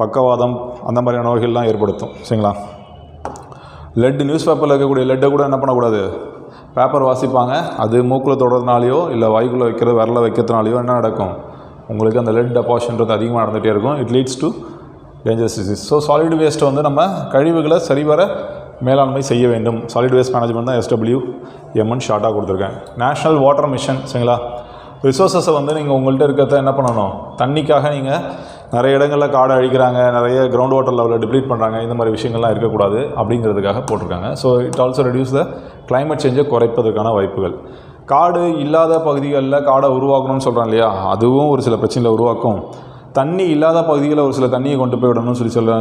பக்கவாதம் அந்த மாதிரியான நோய்கள்லாம் ஏற்படுத்தும் சரிங்களா. லெட், நியூஸ் பேப்பரில் இருக்கக்கூடிய லெட்டை கூட என்ன பண்ணக்கூடாது, பேப்பர் வாசிப்பாங்க, அது மூக்கில் தொடுறதுனாலையோ இல்லை வாய்க்குள்ளே வைக்கிறது விரல வைக்கிறதுனாலையோ என்ன நடக்கும், உங்களுக்கு அந்த லெட் டெபாசிஷன்றது அதிகமாக நடந்துகிட்டே இருக்கும். It leads to dangerous disease. So solid வேஸ்ட்டை வந்து நம்ம கழிவுகளை சரிவர மேலாண்மை செய்ய வேண்டும். சாலிட் வேஸ்ட் மேனேஜ்மெண்ட் தான் SWMன்னு ஷார்ட்டாக கொடுத்துருக்கேன். நேஷ்னல் வாட்டர் மிஷன் சரிங்களா. ரிசோர்ஸஸை வந்து நீங்கள் உங்கள்கிட்ட இருக்கிறத என்ன பண்ணணும், தண்ணிக்காக நீங்கள் நிறைய இடங்களில் காடை அழிக்கிறாங்க, நிறைய கிரவுண்ட் வாட்டர் லெவலில் டிப்ளீட் பண்ணுறாங்க, இந்த மாதிரி விஷயங்கள்லாம் இருக்கக்கூடாது அப்படிங்கிறதுக்காக போட்டிருக்காங்க. So it also reduce the climate சேஞ்சை குறைப்பதற்கான வாய்ப்புகள். காடு இல்லாத பகுதிகளில் காடை உருவாக்கணும்னு சொல்கிறோம் இல்லையா, அதுவும் ஒரு சில பிரச்சனைகளை உருவாக்கும். தண்ணி இல்லாத பகுதிகளில் ஒரு சில தண்ணியை கொண்டு போய் விடணும்னு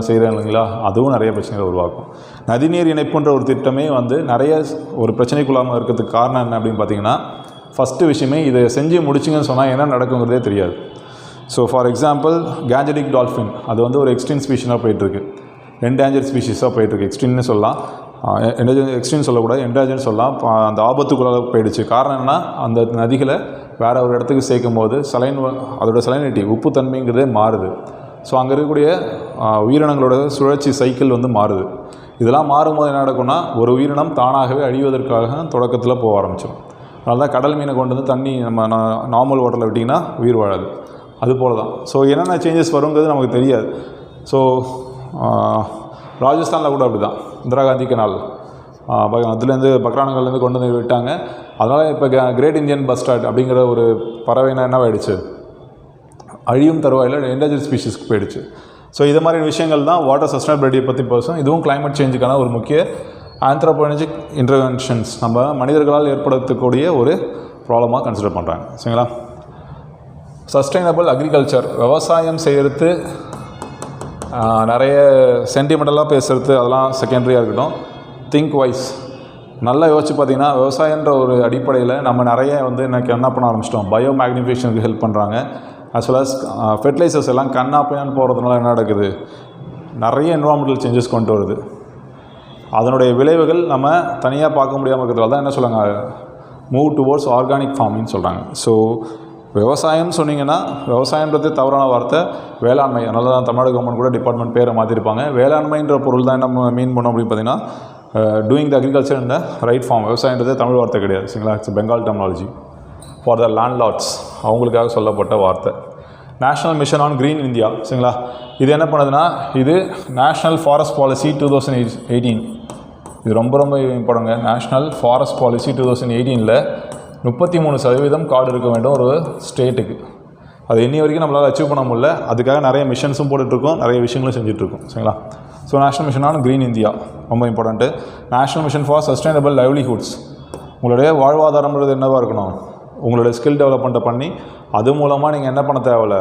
செய்கிறேன் இல்லைங்களா, அதுவும் நிறைய பிரச்சனைகளை உருவாக்கும். நதிநீர் இணைப்புன்ற ஒரு திட்டமே வந்து நிறைய ஒரு பிரச்சனைக்குள்ளாமல் இருக்கிறதுக்கு காரணம் என்ன அப்படின்னு பார்த்தீங்கன்னா, ஃபஸ்ட்டு விஷயமே இதை செஞ்சு முடிச்சிங்கன்னு சொன்னால் என்ன நடக்குங்கிறதே தெரியாது. So for example Gangetic dolphin, அது வந்து ஒரு எக்ஸ்டின் ஸ்பீஷனாக போயிட்டுருக்கு, என்டேஞ்சர் ஸ்பீஷீஸாக போயிட்டுருக்கு. எக்ஸ்டின்னு சொல்லலாம், எக்ஸ்டின் சொல்லக்கூடாது, என்டேஞ்சர்னு சொல்லலாம். அந்த ஆபத்துக்குள்ளாக போயிடுச்சு. காரணம் என்ன, அந்த நதிகளை வேறு ஒரு இடத்துக்கு சேர்க்கும் போது அதோட சலைனிட்டி உப்புத்தன்மைங்கிறதே மாறுது. ஸோ அங்கே இருக்கக்கூடிய உயிரினங்களோட சுழற்சி சைக்கிள் வந்து மாறுது. இதெல்லாம் மாறும்போது என்ன நடக்கும்னா, ஒரு உயிரினம் தானாகவே அழிவதற்காக தொடக்கத்தில் போக ஆரம்பிச்சிடும். அதனால தான் கடல் மீனை கொண்டு வந்து தண்ணி நம்ம நார்மல் வாட்டரில் விட்டிங்கன்னா உயிர் வாழாது. அதுபோல் தான். ஸோ என்னென்ன சேஞ்சஸ் வருங்கிறது நமக்கு தெரியாது. ஸோ ராஜஸ்தானில் கூட அப்படி தான், இந்திரா காந்தி கெனால் அதுலேருந்து பக்ரானங்கள்லேருந்து கொண்டு வந்து விட்டாங்க. அதனால் இப்போ கிரேட் இந்தியன் பஸ்டார்ட் அப்படிங்கிற ஒரு பறவைனா என்னவாயிடுச்சு, அழியும் தருவாயில் என்டேஞ்சர் ஸ்பீஷீஸ்க்கு போயிடுச்சு. ஸோ இது மாதிரி விஷயங்கள் தான் வாட்டர் சஸ்டைனபிலிட்டியை பற்றி பேசும். இதுவும் கிளைமேட் சேஞ்சுக்கான ஒரு முக்கிய ஆந்த்ரோபோஜெனிக் இன்டர்வென்ஷன்ஸ், நம்ம மனிதர்களால் ஏற்படுத்தக்கூடிய ஒரு ப்ராப்ளமாக கன்சிடர் பண்ணுறாங்க சரிங்களா. சஸ்டைனபிள் அக்ரிகல்ச்சர், விவசாயம் செய்கிறது நிறைய சென்டிமெண்டலாக பேசுகிறது அதெல்லாம் செகண்டரியாக இருக்கட்டும். திங்க் வைஸ் நல்லா யோசிச்சு பார்த்தீங்கன்னா விவசாயன்ற ஒரு அடிப்படையில் நம்ம நிறைய வந்து எனக்கு என்ன பண்ண ஆரம்பிச்சிட்டோம், பயோ மேக்னிஃபிகேஷனுக்கு ஹெல்ப் பண்ணுறாங்க. as well as ஃபெர்டிலைசர்ஸ் எல்லாம் கண்ணாப்பினான்னு போகிறதுனால என்ன நடக்குது, நிறைய என்விரான்மெண்டல் சேஞ்சஸ் கொண்டு வருது. அதனுடைய விளைவுகள் நம்ம தனியாக பார்க்க முடியாமல் இருக்கிறதால தான் என்ன சொல்லுவாங்க, மூவ் டுவோர்ட்ஸ் ஆர்கானிக் ஃபார்மிங்னு சொல்கிறாங்க. ஸோ விவசாயம்னு சொன்னிங்கன்னா விவசாயன்றது தவறான வார்த்தை, வேளாண்மை. அதனால தான் தமிழ்நாடு கவர்மெண்ட் கூட டிபார்ட்மெண்ட் பேரை மாற்றிருப்பாங்க. வேளாண்மைன்ற பொருள் தான் நம்ம மீன் பண்ணோம் அப்படின்னு பார்த்தீங்கன்னா டூயிங் த அக்ரிகல்ச்சர் இந்த ரைட் ஃபார்ம். விவசாயன்றது தமிழ் வார்த்தை கிடையாது சரிங்களா, it's Bengal terminology for the landlords, அவங்களுக்காக சொல்லப்பட்ட வார்த்தை. National mission on green India சரிங்களா, இது என்ன பண்ணுதுன்னா இது நேஷ்னல் ஃபாரஸ்ட் பாலிசி 2018. இது ரொம்ப ரொம்ப இம்பார்ட்டங்க. நேஷ்னல் ஃபாரஸ்ட் பாலிசி 2018ல் 33% காடு இருக்க வேண்டும் ஒரு ஸ்டேட்டுக்கு. அது இன்னி வரைக்கும் நம்மளால் அச்சீவ் பண்ண முடியல. அதுக்காக நிறைய மிஷன்ஸும் போட்டுட்ருக்கோம், நிறைய விஷயங்களும் செஞ்சிட்ருக்கோம் சரிங்களா. So national mission on green India ரொம்ப important. National mission for sustainable livelihoods, உங்களுடைய வாழ்வாதாரம்ன்றது என்னவாக இருக்கணும், உங்களுடைய ஸ்கில் டெவலப்மெண்ட்டை பண்ணி அது மூலமாக நீங்கள் என்ன பண்ண தேவையில்ல,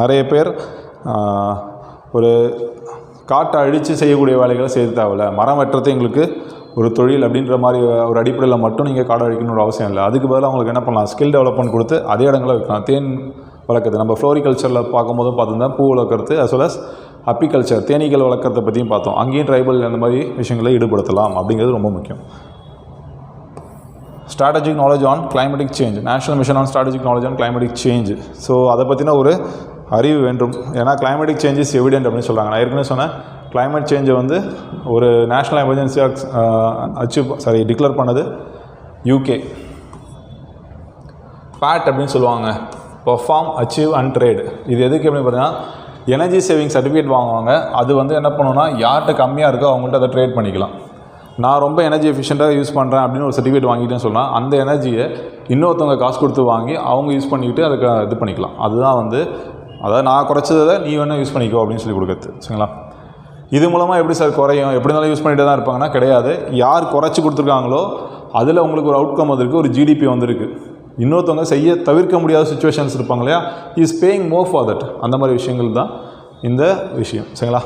நிறைய பேர் ஒரு காட்டை அழித்து செய்யக்கூடிய வேலைகளை செய்ய தேவையில்ல, மரம் வெட்டுறது எங்களுக்கு ஒரு தொழில் அப்படின்ற மாதிரி ஒரு அடிப்படையில் மட்டும் நீங்கள் காடை அழிக்கணுன்ற அவசியம் இல்லை. அதுக்கு பதிலாக அவங்களுக்கு என்ன பண்ணலாம், ஸ்கில் டெவலப்மெண்ட் கொடுத்து அதே இடங்களில் வைக்கலாம். தேன் வளர்க்குறது நம்ம ஃப்ளோரிகல்ச்சரில் பார்க்கும்போதும் பார்த்துருந்தேன், பூ வளர்க்குறது as well as அப்பிகல்ச்சர் தேனீக்கள் வளர்க்குறத பற்றியும் பார்த்தோம். அங்கேயும் ட்ரைபல் அந்த மாதிரி விஷயங்களை ஈடுபடுத்தலாம் அப்படிங்கிறது ரொம்ப முக்கியம். Strategic knowledge on climatic change, national mission on strategic knowledge on climatic change. So அதை பற்றின ஒரு அறிவு வேண்டும். ஏன்னா கிளைமேட்டிக் சேஞ்சஸ் எவிடென்ட் அப்படின்னு சொல்கிறாங்க. நான் ஏற்கனவே சொன்னேன், கிளைமேட் சேஞ்சை வந்து ஒரு நேஷ்னல் எமர்ஜென்சியாக டிக்ளேர் பண்ணது யூகே. பேட் அப்படின்னு சொல்லுவாங்க, பெர்ஃபார்ம் அச்சீவ் அண்ட் ட்ரேட். இது எதுக்கு அப்படின்னு பார்த்தீங்கன்னா எனர்ஜி சேவிங் சர்டிஃபிகேட் வாங்குவாங்க. அது வந்து என்ன பண்ணுன்னா யார்கிட்ட கம்மியாக இருக்கோ அவங்கள்ட்ட அதை ட்ரேட் பண்ணிக்கலாம். நான் ரொம்ப எனர்ஜி எஃபிஷியண்ட்டாக யூஸ் பண்ணுறேன் அப்படின்னு ஒரு சர்டிஃபிகேட் வாங்கிட்டேன்னு சொன்னால் அந்த எனர்ஜியை இன்னொருத்தவங்க காசு கொடுத்து வாங்கி அவங்க யூஸ் பண்ணிக்கிட்டு அதுக்கு இது பண்ணிக்கலாம். அதுதான் வந்து அதாவது நான் குறைச்சதை நீ வேணால் யூஸ் பண்ணிக்கோ அப்படின்னு சொல்லி கொடுக்குறது சரிங்களா. இது மூலமாக எப்படி சார் குறையும், எப்படி இருந்தாலும் யூஸ் பண்ணிகிட்டே தான் இருப்பாங்கன்னா கிடையாது. யார் குறைச்சி கொடுத்துருக்காங்களோ அதில் உங்களுக்கு ஒரு அவுட்கம் வந்திருக்கு, ஒரு ஜிடிபி வந்திருக்கு. இன்னொருத்தவங்க செய்ய தவிர்க்க முடியாத சுச்சுவேஷன்ஸ் இருப்பாங்க இல்லையா, is paying more for that. அந்த மாதிரி விஷயங்கள் தான் இந்த விஷயம் சரிங்களா.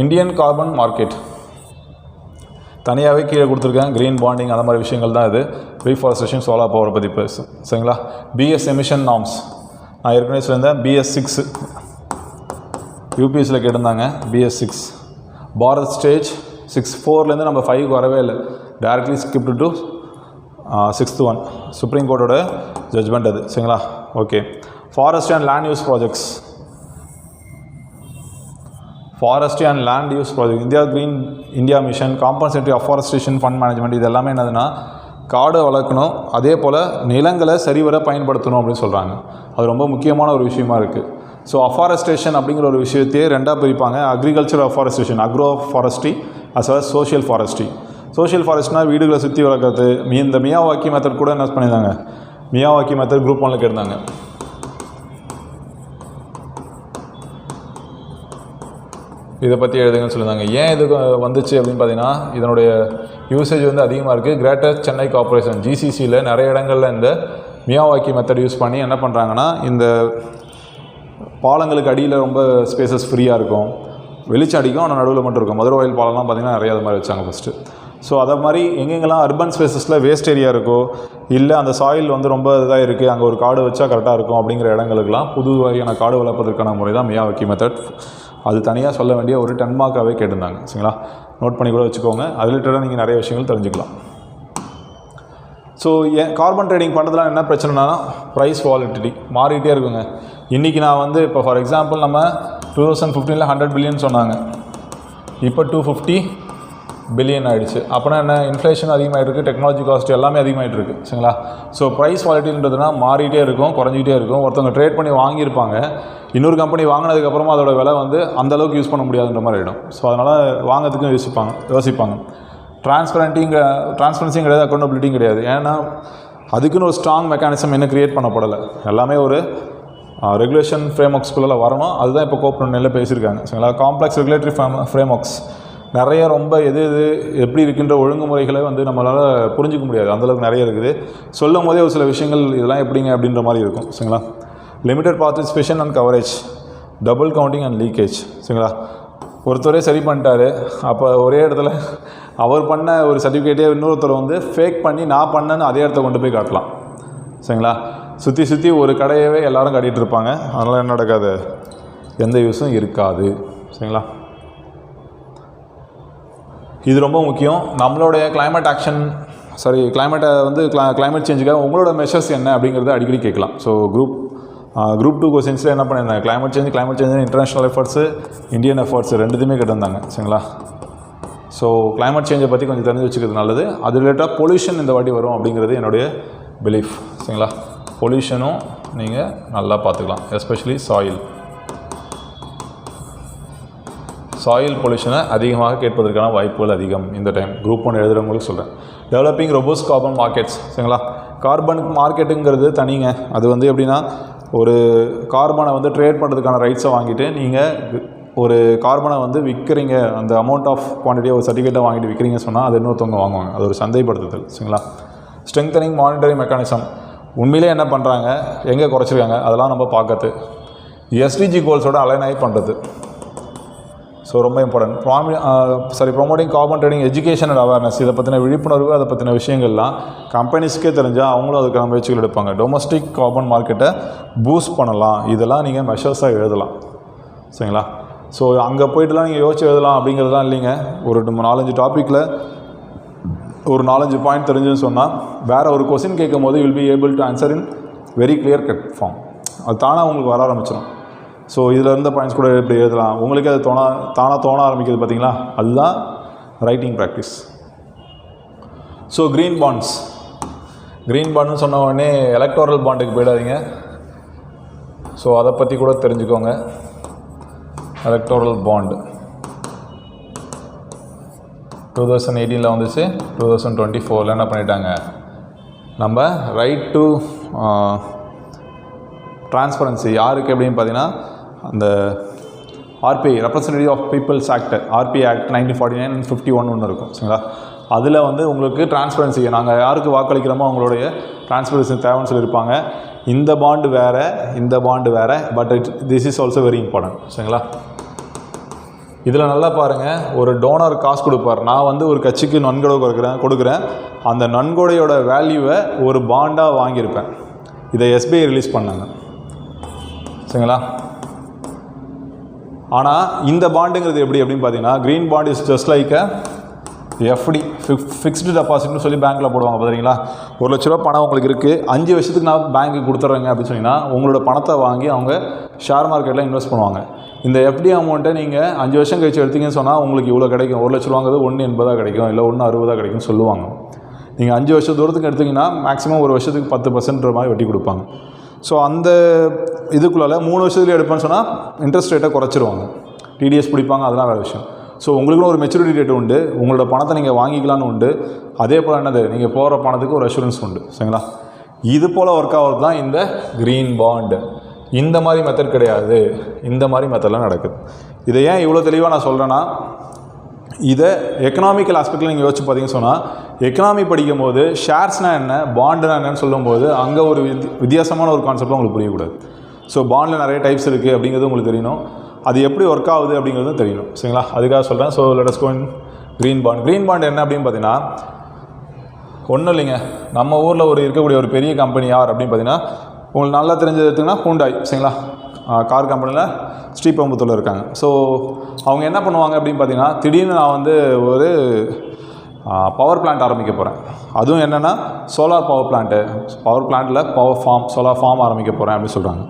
இந்தியன் கார்பன் மார்க்கெட் தனியாகவே கீழே கொடுத்துருக்கேன். க்ரீன் பாண்டிங் அந்த மாதிரி விஷயங்கள் தான் இது. ரீஃபாரஸ்டேஷன், சோலார் பவரை பற்றி பேசும் சரிங்களா. பிஎஸ் எமிஷன் நார்ம்ஸ் நான் ஏற்கனவே சொல்லியிருந்தேன். BS6 யூபிஎஸ்சில் கேட்டிருந்தாங்க. BS6 பாரத் ஸ்டேஜ் 6-4லேருந்து நம்ம 5க்கு வரவே இல்லை, directly skipped to 6th one. Supreme கோர்ட்டோட ஜட்ஜ்மெண்ட் அது சரிங்களா. Okay, forest and land use projects, forestry and land use project, India green India mission, compensatory afforestation fund management. இது எல்லாமே என்னதுன்னா காடு வளர்க்கணும், அதே போல் நிலங்களை சரிவர பயன்படுத்தணும் அப்படின்னு சொல்கிறாங்க. அது ரொம்ப முக்கியமான ஒரு விஷயமா இருக்குது. ஸோ அஃபாரஸ்டேஷன் அப்படிங்கிற ஒரு விஷயத்தையே ரெண்டாக பிரிப்பாங்க. Agriculture afforestation, agro forestry as well as social forestry. சோஷியல் ஃபாரஸ்ட்னால் வீடுகளை சுற்றி வளர்க்குறது. இந்த மியாவாக்கி மெத்தட் கூட என்ன பண்ணியிருந்தாங்க, மியாவாக்கி மெத்தட் குரூப் 1ல் கேட்டிருந்தாங்க. இதை பற்றி எழுதுங்கன்னு சொல்லியிருந்தாங்க. ஏன் இது வந்துச்சு அப்படின்னு பார்த்தீங்கன்னா இதனுடைய யூசேஜ் வந்து அதிகமாக இருக்குது. கிரேட்டர் சென்னை கார்ப்பரேஷன் GCCயில் நிறைய இடங்களில் இந்த மியாவாக்கி மெத்தட் யூஸ் பண்ணி என்ன பண்ணுறாங்கன்னா இந்த பாலங்களுக்கு அடியில் ரொம்ப ஸ்பேசஸ் ஃப்ரீயாக இருக்கும், வெளிச்சம் அடிக்கும், ஆனால் நடுவில் மட்டும் இருக்கும். மதுரை வாயில் பாலம்லாம் பார்த்திங்கன்னா நிறைய அது மாதிரி வச்சாங்க ஃபஸ்ட்டு. ஸோ அதை மாதிரி எங்கெங்கெல்லாம் அர்பன் ஸ்பேசஸில் வேஸ்ட் ஏரியா இருக்கோ, இல்லை அந்த சாயில் வந்து ரொம்ப இதாக இருக்குது, அங்கே ஒரு காடு வச்சா கரெக்டாக இருக்கும் அப்படிங்கிற இடங்களுக்கெல்லாம் புது வகையான காடு வளர்ப்பதற்கான முறை தான் மியாவாக்கி மெத்தட். அது தனியாக சொல்ல வேண்டிய ஒரு 10 மார்க்காகவே கேட்டிருந்தாங்க சரிங்களா. நோட் பண்ணி கூட வச்சுக்கோங்க. அது ரிலேட்டடாக நீங்கள் நிறைய விஷயங்கள் தெரிஞ்சுக்கலாம். ஸோ கார்பன் ட்ரேடிங் பண்ணுறதுலாம் என்ன பிரச்சனைனா ப்ரைஸ் வாலிட்டிலிட்டி மாறிக்கிட்டே இருக்குங்க. இன்றைக்கி நான் வந்து இப்போ ஃபார் எக்ஸாம்பிள் நம்ம 2015ல் 100 பில்லியன் சொன்னாங்க, இப்போ 250 பில்லியன் ஆகிடுச்சு. அப்படின்னா என்ன, இன்ஃப்ளேஷன் அதிகமாகிட்டு இருக்குது, டெக்னாலஜி காஸ்ட் எல்லாமே அதிகமாகிட்டு இருக்குது சரிங்களா. ஸோ ப்ரைஸ் வாலிட்டின்றதுனா மாறிக்கிட்டே இருக்கும், குறைஞ்சிக்கிட்டே இருக்கும். ஒருத்தவங்க ட்ரேட் பண்ணி வாங்கியிருப்பாங்க, இன்னொரு கம்பெனி வாங்கினதுக்கப்புறமா அதோட விலை வந்து அந்தளவுக்கு யூஸ் பண்ண முடியாதுன்ற மாதிரி ஆகிடும். ஸோ அதனால் வாங்கிறதுக்கும் யோசிப்பாங்க. டிரான்ஸ்பரன்சியும் கிடையாது, அக்கௌண்டபிலிட்டியும் கிடையாது. ஏன்னா அதுக்குன்னு ஒரு ஸ்ட்ராங் மெக்கானிசம் இன்னும் க்ரியேட் பண்ணப்படலை. எல்லாமே ஒரு ரெகுலேஷன் ஃப்ரேம் ஒர்க்ஸ்குள்ளே வரணும். அதுதான் இப்போ கோப் பேசியிருக்காங்க சரிங்களா. காம்ப்ளெக்ஸ் ரெகுலேட்டரி ஃப்ரேம் ஒர்க்ஸ் நிறைய ரொம்ப எது எப்படி இருக்கின்ற ஒழுங்குமுறைகளை வந்து நம்மளால் புரிஞ்சிக்க முடியாது, அந்தளவுக்கு நிறைய இருக்குது. சொல்லும் போதே ஒரு சில விஷயங்கள் இதெல்லாம் எப்படிங்க அப்படின்ற மாதிரி இருக்கும் சரிங்களா. Limited participation and coverage, double counting and leakage சரிங்களா. ஒருத்தரே சரி பண்ணிட்டாரு. அப்போ ஒரே இடத்துல அவர் பண்ண ஒரு சர்டிஃபிகேட்டே இன்னொருத்தர் வந்து ஃபேக் பண்ணி நான் பண்ணேன்னு அதே இடத்த கொண்டு போய் காட்டலாம். சரிங்களா? சுற்றி ஒரு கடையவே எல்லோரும் கட்டிகிட்டு இருப்பாங்க. அதனால் என்ன நடக்காது, எந்த யூஸும் இருக்காது. சரிங்களா? இது ரொம்ப முக்கியம். நம்மளுடைய கிளைமேட்டை வந்து கிளைமேட் சேஞ்சுக்காக உங்களோட மெஷர்ஸ் என்ன அப்படிங்கிறத அடிக்கடி கேட்கலாம். ஸோ குரூப் 2 கொஸ்டின்ஸில் என்ன பண்ணியிருந்தாங்க, climate change international efforts, Indian efforts ரெண்டுத்தையுமே கேட்டிருந்தாங்க. சரிங்களா? ஸோ கிளைமேட் சேஞ்சை பற்றி கொஞ்சம் தெரிஞ்சு வச்சுக்கிறது நல்லது. அது ரிலேட்டாக பொல்யூஷன் இந்த வாட்டி வரும் அப்படிங்கிறது என்னுடைய பிலீஃப். சரிங்களா? பொல்யூஷனும் நீங்கள் நல்லா பார்த்துக்கலாம். எஸ்பெஷலி சாயில் பொல்யூஷனை அதிகமாக கேட்பதற்கான வாய்ப்புகள் அதிகம் இந்த டைம். குரூப் 1 எழுதுகிறவங்களுக்கு சொல்கிறேன். Developing robust carbon markets. சரிங்களா? கார்பன் மார்க்கெட்டுங்கிறது தனிங்க. அது வந்து எப்படின்னா, ஒரு கார்பனை வந்து ட்ரேட் பண்ணுறதுக்கான ரைட்ஸை வாங்கிட்டு நீங்கள் ஒரு கார்பனை வந்து விற்கிறீங்க, அந்த அமௌண்ட் ஆஃப் குவான்டிட்டியை ஒரு சர்டிஃபிகேட்டை வாங்கிட்டு விற்கிறீங்க சொன்னால் அது இன்னொருத்தவங்க வாங்குவாங்க. அது ஒரு சந்தைப்படுத்துதல். சரிங்களா? Strengthening monetary mechanism. உண்மையிலே என்ன பண்ணுறாங்க, எங்கே குறைச்சிருக்காங்க, அதெல்லாம் நம்ம பார்க்கறது. எஸ்டிஜி கோல்ஸோட அலைன் ஆகி பண்ணுறது. ஸோ ரொம்ப important. Promoting carbon trading education and awareness. இதை பற்றின விழிப்புணர்வு, அதை பற்றின விஷயங்கள்லாம் கம்பெனிஸ்க்கே தெரிஞ்சால் அவங்களும் அதுக்கான முயற்சிகள் எடுப்பாங்க. டொமஸ்டிக் கார்பன் மார்க்கெட்டை பூஸ்ட் பண்ணலாம். இதெல்லாம் நீங்கள் மெஷர்ஸாக எழுதலாம். சரிங்களா? ஸோ அங்கே போய்ட்டுலாம் நீங்கள் யோசிச்சு எழுதலாம் அப்படிங்கிறதுலாம் இல்லைங்க. ஒரு 4-5 டாப்பிக்கில் ஒரு 4-5 பாயிண்ட் தெரிஞ்சுன்னு சொன்னால் வேறு ஒரு கொஸ்டின் கேட்கும் போது will be able to answer in very clear cut form. அது தானாக உங்களுக்கு வர ஆரம்பிச்சிடும். ஸோ இதில் இருந்த பாயிண்ட்ஸ் கூட எப்படி எழுதலாம், உங்களுக்கு அது தானாக தோண ஆரம்பிக்கிறது பார்த்தீங்களா, அதுதான் ரைட்டிங் ப்ராக்டிஸ். ஸோ க்ரீன் பாண்டுன்னு சொன்ன உடனே எலக்டோரல் பாண்டுக்கு போயிடாதீங்க. ஸோ அதை பற்றி கூட தெரிஞ்சுக்கோங்க. எலக்டோரல் பாண்டு 2018 வந்துச்சு. 2024 என்ன பண்ணிட்டாங்க, நம்ம ரைட் டு டிரான்ஸ்பரன்சி யாருக்கு எப்படின்னு பார்த்தீங்கன்னா, அந்த RBI representative of people's act, RBI act 1949 and 51 ஒன்று இருக்கும். சரிங்களா? அதில் வந்து உங்களுக்கு டிரான்ஸ்பரன்சி, நாங்கள் யாருக்கு வாக்களிக்கிறோமோ அவங்களுடைய டிரான்ஸ்பரன்சி தேவைன்னு சொல்லியிருப்பாங்க. இந்த பாண்டு வேறு, but this is also very important. சரிங்களா? இதில் நல்லா பாருங்கள், ஒரு டோனர் காசு கொடுப்பார். நான் வந்து ஒரு கட்சிக்கு நன்கொடை கொடுக்குறேன். அந்த நன்கொடையோட வேல்யூவை ஒரு பாண்டாக வாங்கியிருப்பேன். இதை எஸ்பிஐ ரிலீஸ் பண்ணாங்க. சரிங்களா? ஆனால் இந்த பாண்டுங்கிறது அப்படின்னு பார்த்தீங்கன்னா, green bond is just like FD, fixed டெபாசிட்னு சொல்லி பேங்க்கில் போடுவாங்க. பார்த்தீங்களா? 1 லட்ச ரூபா பணம் உங்களுக்கு இருக்குது, 5 வருஷத்துக்கு நான் பேங்க்குக்கு கொடுத்துட்றேங்க அப்படின்னு சொன்னீங்கன்னா, உங்களோட பணத்தை வாங்கி அவங்க ஷேர் மார்க்கெட்டில் இன்வெஸ்ட் பண்ணுவாங்க. இந்த எஃப்டி அமௌண்ட்டை நீங்கள் 5 வருஷம் கழிச்சு எடுத்தீங்கன்னு சொன்னால் உங்களுக்கு இவ்வளோ கிடைக்கும். 1 லட்ச ரூபாங்கிறது 1.80 கிடைக்கும், இல்லை 1.60 கிடைக்கும்னு சொல்லுவாங்க. நீங்கள் 5 வருஷம் தூரத்துக்கு எடுத்திங்கன்னா மேக்ஸிமம் ஒரு வருஷத்துக்கு 10% மாதிரி வட்டி கொடுப்பாங்க. ஸோ அந்த இதுக்குள்ளால் 3 வருஷத்துலேயே எடுப்பேன்னு சொன்னால் இன்ட்ரெஸ்ட் ரேட்டை குறைச்சிருவாங்க, டிடிஎஸ் பிடிப்பாங்க, அதெல்லாம் வேறு விஷயம். ஸோ உங்களுக்குன்னு ஒரு மெச்சூரிட்டி ரேட் உண்டு, உங்களோட பணத்தை நீங்கள் வாங்கிக்கலான்னு உண்டு. அதே போல் என்னது, நீங்கள் போகிற பணத்துக்கு ஒரு அஷூரன்ஸ் உண்டு. சரிங்களா? இது போல் ஒர்க் ஆகிறது தான் இந்த க்ரீன் பாண்டு. இந்த மாதிரி மெத்தட் கிடையாது, இந்த மாதிரி மெத்தட்லாம் நடக்குது. இதை ஏன் இவ்வளோ தெளிவாக நான் சொல்கிறேன்னா, இதை எக்கனாமிக்கல் ஆஸ்பெக்டில் நீங்கள் யோசிச்சு பார்த்தீங்கன்னு சொன்னால், எக்கனாமி படிக்கும் போது ஷேர்ஸ்னால் என்ன, பாண்டுனா என்னன்னு சொல்லும்போது அங்கே ஒரு வித்தியாசமான ஒரு கான்செப்டாக உங்களுக்கு புரியக்கூடாது. ஸோ பாண்டில் நிறைய டைப்ஸ் இருக்குது அப்படிங்கிறது உங்களுக்கு தெரியணும். அது எப்படி ஒர்க் ஆகுது அப்படிங்கிறதும் தெரியணும். சரிங்களா? அதுக்காக சொல்கிறேன். ஸோ லெட் அஸ் கோ இன் க்ரீன் பாண்ட் என்ன அப்படின்னு பார்த்தீங்கன்னா, ஒன்றும் இல்லைங்க, நம்ம ஊரில் இருக்கக்கூடிய ஒரு பெரிய கம்பெனி யார் அப்படின்னு பார்த்தீங்கன்னா, உங்களுக்கு நல்லா தெரிஞ்சது எடுத்திங்கன்னா ஹூண்டாய். சரிங்களா? கார் கம்பெனியில் ஸ்ரீபெரும்புத்தூரில் இருக்காங்க. ஸோ அவங்க என்ன பண்ணுவாங்க அப்படின்னு பார்த்தீங்கன்னா, திடீர்னு நான் வந்து ஒரு பவர் பிளான்ட் ஆரம்பிக்க போகிறேன். அதுவும் என்னென்னா சோலார் பவர் பிளான்ட்டில் சோலார் ஃபார்ம் ஆரம்பிக்க போகிறேன் அப்படின்னு சொல்கிறாங்க.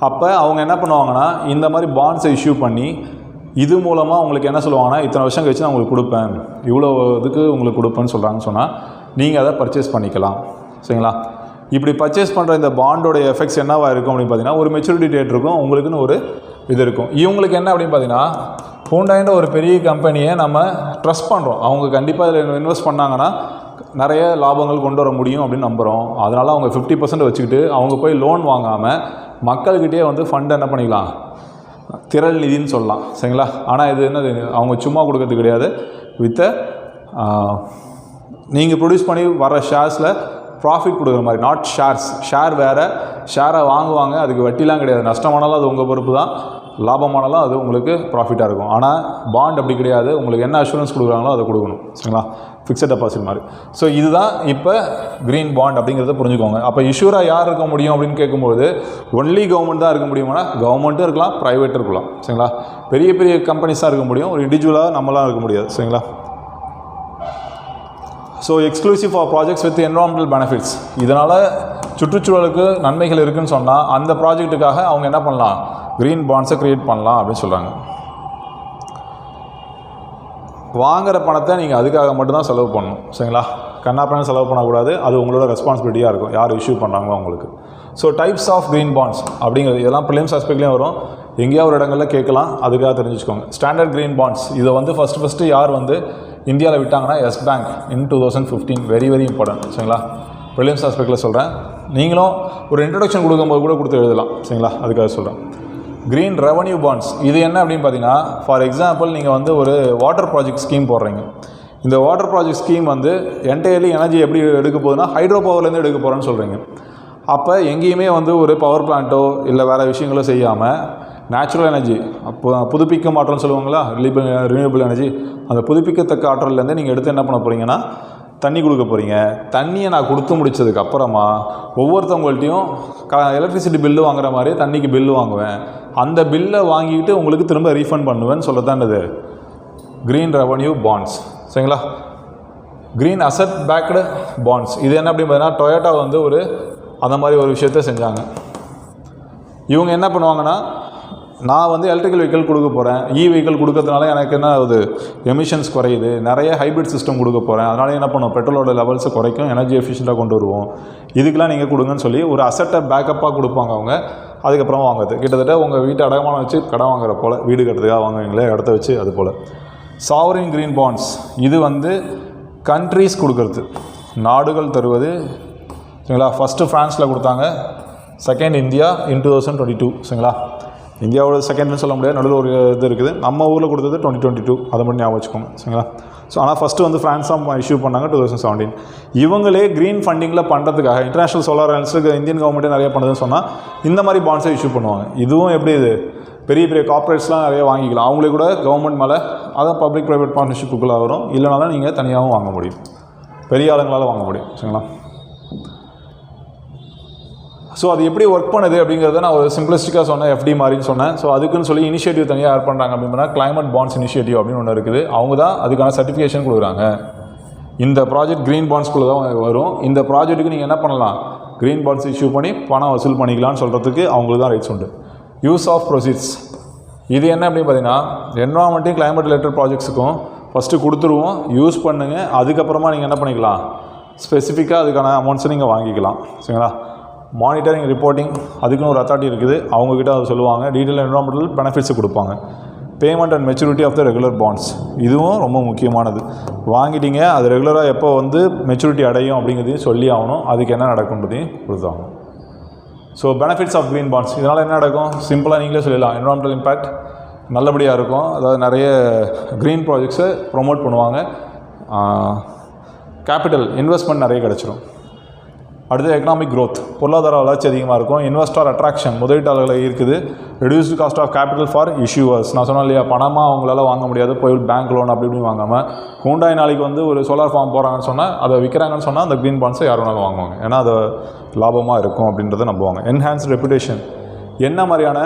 அப்போ அவங்க என்ன பண்ணுவாங்கன்னா, இந்த மாதிரி பாண்ட்ஸை இஷ்யூ பண்ணி இது மூலமாக உங்களுக்கு என்ன சொல்லுவாங்கன்னா, இத்தனை வருஷம் கழிச்சு நான் உங்களுக்கு கொடுப்பேன், இவ்வளோ இதுக்கு உங்களுக்கு கொடுப்பேன்னு சொல்கிறாங்கன்னு சொன்னால் நீங்கள் அதை பர்ச்சேஸ் பண்ணிக்கலாம். சரிங்களா? இப்படி பர்ச்சேஸ் பண்ணுற இந்த பாண்டோடைய எஃபெக்ட்ஸ் என்னவாக இருக்கும் அப்படின்னு பார்த்தீங்கன்னா, ஒரு மெச்சூரிட்டி டேட் இருக்கும், உங்களுக்குன்னு ஒரு இது இருக்கும். இவங்களுக்கு என்ன அப்படின்னு பார்த்தீங்கன்னா, ஹூண்டாய்ன்ற ஒரு பெரிய கம்பெனியை நம்ம ட்ரஸ்ட் பண்ணுறோம், அவங்க கண்டிப்பாக இதில் இன்வெஸ்ட் பண்ணாங்கன்னா நிறைய லாபங்கள் கொண்டு வர முடியும் அப்படின்னு நம்புகிறோம். அதனால் அவங்க 50% வச்சுக்கிட்டு அவங்க போய் லோன் வாங்காமல் மக்கள்கிட்டே வந்து ஃபண்ட் என்ன பண்ணிக்கலாம், திரள் நிதின்னு சொல்லலாம். சரிங்களா? ஆனால் இது என்னது, அவங்க சும்மா கொடுக்கறது கிடையாது. நீங்கள் ப்ரொடியூஸ் பண்ணி வர ஷேர்ஸில் ப்ராஃபிட் கொடுக்குற மாதிரி, நாட் ஷேர் வேறு, ஷேரை வாங்குவாங்க, அதுக்கு வட்டிலாம் கிடையாது, நஷ்டமானாலும் அது உங்கள் பொறுப்பு தான். லாபமானாலும் அது உங்களுக்கு ப்ராஃபிட்டாக இருக்கும். ஆனால் பாண்ட் அப்படி கிடையாது, உங்களுக்கு என்ன அஷூரன்ஸ் கொடுக்குறாங்களோ அதை கொடுக்கணும். சரிங்களா, ஃபிக்ஸட் டெபாசிட் மாதிரி. ஸோ இதுதான் இப்போ க்ரீன் பாண்ட் அப்படிங்கிறத புரிஞ்சுக்கோங்க. அப்போ இஷ்யூராக யார் இருக்க முடியும் அப்படின்னு கேட்கும்போது ஒன்லி கவர்மெண்ட் தான் இருக்க முடியுமானா கவர்மெண்ட்டும் இருக்கலாம், ப்ரைவேட்டும் இருக்கலாம். சரிங்களா, பெரிய பெரிய கம்பெனிஸ் தான் இருக்க முடியும், ஒரு இண்டிவிஜுவலாக நம்மளாம் இருக்க முடியாது. சரிங்களா. So exclusive for projects with environmental benefits. இதனால் சுற்றுச்சூழலுக்கு நன்மைகள் இருக்குதுன்னு சொன்னால் அந்த ப்ராஜெக்ட்டுக்காக அவங்க என்ன பண்ணலாம், க்ரீன் பாண்ட்ஸை க்ரியேட் பண்ணலாம் அப்படின்னு சொல்கிறாங்க. வாங்குகிற பணத்தை நீங்கள் அதுக்காக மட்டும்தான் செலவு பண்ணணும். சரிங்களா, கண்ணாப்பண்ண செலவு பண்ணக்கூடாது, அது உங்களோட ரெஸ்பான்சிபிலிட்டியாக இருக்கும் யார் இஷ்யூ பண்ணுறாங்களோ அவங்களுக்கு. So types of green bonds அப்படிங்கிறது இதெல்லாம் ப்ரிலிம்ஸ் ஆஸ்பெக்ட்லேயும் வரும், எங்கேயாவது ஒரு இடங்களில் கேட்கலாம், அதுக்காக தெரிஞ்சுக்கோங்க. ஸ்டாண்டர்ட் க்ரீன் பாண்ட்ஸ் இதை வந்து ஃபஸ்ட்டு யார் வந்து இந்தியாவில் விட்டாங்கன்னா Yes bank in 2015. Very very important. சரிங்களா, ப்ரிலிம்ஸ் ஆஸ்பெக்டில் சொல்கிறேன், நீங்களும் ஒரு இன்ட்ரடக்ஷன் கொடுக்கும்போது கூட கொடுத்து எழுதலாம். சரிங்களா, அதுக்காக சொல்கிறேன். க்ரீன் ரெவன்யூ பாண்ட்ஸ் இது என்ன அப்படின்னு பார்த்தீங்கன்னா, ஃபார் எக்ஸாம்பிள் நீங்கள் வந்து ஒரு வாட்டர் ப்ராஜெக்ட் ஸ்கீம் போடுறீங்க. இந்த வாட்டர் ப்ராஜெக்ட் ஸ்கீம் வந்து என்டையர்லி எனர்ஜி எப்படி எடுக்க போகுதுன்னா ஹைட்ரோ பவர்லேருந்து எடுக்க போகிறேன்னு சொல்கிறீங்க. அப்போ எங்கேயுமே வந்து ஒரு பவர் பிளான்ட்டோ இல்லை வேறு விஷயங்களோ செய்யாமல் நேச்சுரல் எனர்ஜி, அப்போ புதுப்பிக்க மாற்றம்னு சொல்லுவாங்களா, ரினியூவபிள் எனர்ஜி, அந்த புதுப்பிக்கத்தக்க ஆற்றல்லேருந்து நீங்கள் எடுத்து என்ன பண்ண போகிறீங்கன்னா தண்ணி கொடுக்க போகிறீங்க. தண்ணியை நான் கொடுத்து முடித்ததுக்கு அப்புறமா ஒவ்வொருத்தவங்கள்ட்டையும் எலக்ட்ரிசிட்டி பில்லு வாங்குற மாதிரி தண்ணிக்கு பில்லு வாங்குவேன். அந்த பில்லை வாங்கிட்டு உங்களுக்கு திரும்ப ரீஃபண்ட் பண்ணுவேன்னு சொல்லத்தான் இது க்ரீன் ரெவன்யூ பாண்ட்ஸ். சரிங்களா. க்ரீன் அசட் பேக்டு பாண்ட்ஸ் இது என்ன அப்படின்னு பார்த்தீங்கன்னா டொயோட்டா வந்து ஒரு அந்த மாதிரி ஒரு விஷயத்த செஞ்சாங்க. இவங்க என்ன பண்ணுவாங்கன்னா, நான் வந்து எலக்ட்ரிக்கல் வெஹிக்கிள் கொடுக்க போகிறேன், வெஹிக்கிள் கொடுக்கறதுனால எனக்கு என்ன ஆகுது, எமிஷன்ஸ் குறையுது, நிறைய ஹைப்ரிட் சிஸ்டம் கொடுக்க போகிறேன், அதனால என்ன பண்ணுவோம், பெட்ரோலோட லெவல்ஸை குறைக்கும், எனர்ஜி எஃபிஷியண்ட்டாக கொண்டு வருவோம், இதுக்கெலாம் நீங்கள் கொடுங்கன்னு சொல்லி ஒரு அசட்டை பேக்கப்பாக கொடுப்பாங்க அவங்க. அதுக்கப்புறமா வாங்குறது கிட்டத்தட்ட உங்கள் வீட்டை அடமானம் வச்சு கடன் வாங்குற போல், வீடு கட்டுறதுக்காக வாங்குவீங்களே இடத்த வச்சு, அது போல். சாவரின் க்ரீன் பாண்ட்ஸ் இது வந்து கண்ட்ரீஸ் கொடுக்கறது, நாடுகள் தருவது. சரிங்களா, ஃபஸ்ட்டு ஃப்ரான்ஸில் கொடுத்தாங்க, செகண்ட் இந்தியா இன் 2022. சரிங்களா, இந்தியாவோட செகண்ட்னு சொல்ல முடியாது, நடுவில் ஒரு இது இருக்குது. நம்ம ஊரில் கொடுத்தது 2022, அதை மட்டும் ஞாபகம் வச்சுக்கோங்க. சரிங்களா. ஸோ ஆனால் ஃபஸ்ட்டு வந்து ஃப்ரான்ஸ் தான் இஷ்யூ பண்ணாங்க 2017. இவங்களே க்ரீன் ஃபண்டிங்கில் பண்ணுறதுக்காக இன்டர்நேஷனல் சோலார் அலையன்ஸுக்கு இந்தியன் கவர்மெண்ட்டே நிறைய பண்ணுதுன்னு சொன்னால் இந்த மாதிரி பாண்ட்ஸை இஷ்யூ பண்ணுவாங்க. இதுவும் எப்படி இது பெரிய பெரிய கார்ப்பரேட்ஸ்லாம் நிறைய வாங்கிக்கலாம், அவங்களே கூட கவர்மெண்ட் மேலே அதான் பப்ளிக் ப்ரைவேட் பார்ட்னர்ஷிப்புக்குள்ளே வரும், இல்லைனாலும் நீங்கள் தனியாகவும் வாங்க முடியும், பெரிய ஆளுங்களால் வாங்க முடியும். சரிங்களா. ஸோ அது எப்படி ஒர்க் பண்ணுது அப்படிங்கிறத நான் ஒரு சிம்பிளிஸ்டிக்காக சொன்னேன், எஃப்டி மாதிரின்னு சொன்னேன். ஸோ அதுக்குன்னு சொல்லி இனிஷியேட்டிவ் தனியாக ஆட் பண்ணுறாங்க அப்படின்னா கிளைமேட் பாண்ட்ஸ் இனிஷியேட்டிவ் அப்படின்னு ஒன்று இருக்குது. அவங்க தான் அதுக்கான சர்டிஃபிகேஷன் கொடுக்குறாங்க. இந்த ப்ராஜெக்ட் க்ரீன் பாண்ட்ஸ்குள்ளே தான் வரும். இந்த ப்ராஜெக்ட்டுக்கு நீங்கள் என்ன பண்ணலாம், க்ரீன் பாண்ட்ஸ் இஷ்யூ பண்ணி பணம் வசூல் பண்ணிக்கலாம்னு சொல்கிறதுக்கு அவங்களுக்கு தான் ரைட்ஸ் உண்டு. யூஸ் ஆஃப் ப்ரொசீட்ஸ் இது என்ன அப்படின்னு பார்த்தீங்கன்னா, என்வரான்மெண்ட்டையும் கிளைமேட் ரிலேட்டட் ப்ராஜெக்ட்ஸுக்கும் ஃபஸ்ட்டு கொடுத்துருவோம், யூஸ் பண்ணுங்கள், அதுக்கப்புறமா நீங்கள் என்ன பண்ணிக்கலாம், ஸ்பெசிஃபிக்காக அதுக்கான அமௌண்ட்ஸை நீங்கள் வாங்கிக்கலாம். சரிங்களா. மானிட்டரிங் ரிப்போர்ட்டிங் அதுக்குன்னு ஒரு அத்தாரிட்டி இருக்குது, அவங்கக்கிட்ட அதை சொல்லுவாங்க. டீட்டெயில் என்விரான்மெண்டல் பெனிஃபிட்ஸை கொடுப்பாங்க. Payment and maturity of the regular bonds இதுவும் ரொம்ப முக்கியமானது. வாங்கிட்டீங்க, அது ரெகுலராக எப்போ வந்து மெச்சூரிட்டி அடையும் அப்படிங்கிறதையும் சொல்லி ஆகணும், அதுக்கு என்ன நடக்குன்றதையும் கொடுத்தாகணும். So benefits of green bonds இதனால் என்ன நடக்கும், சிம்பிளாக நீங்களே சொல்லிடலாம். என்விரான்மெண்டல் இம்பேக்ட் நல்லபடியாக இருக்கும், அதாவது நிறைய க்ரீன் ப்ராஜெக்ட்ஸை ப்ரொமோட் பண்ணுவாங்க, கேபிட்டல் இன்வெஸ்ட்மெண்ட் நிறைய கிடச்சிரும். அடுத்து எக்கனாமிக் க்ரோத் பொருளாதார வளர்ச்சி அதிகமாக இருக்கும். இன்வெஸ்டர் அட்ராக்ஷன் முதலீட்டாளர்களை இருக்குது. Reduced cost of capital for issuers நான் சொன்னேன் இல்லையா, பணமாக அவங்களால வாங்க முடியாது, போய் பேங்க் லோன் அப்படி இப்படி வாங்காமல் ஹூண்டாய் நாளைக்கு வந்து ஒரு சோலார் ஃபார்ம் போகிறாங்கன்னு சொன்னால் அதை விற்கிறாங்கன்னு சொன்னால் அந்த க்ரீன் பாண்ட்ஸை யார் வேணாலும் வாங்குவாங்க, ஏன்னா அது லாபமாக இருக்கும் அப்படின்றத நம்புவாங்க. என்ஹான்ஸ்ட் ரெப்புடேஷன் என்ன மாதிரியான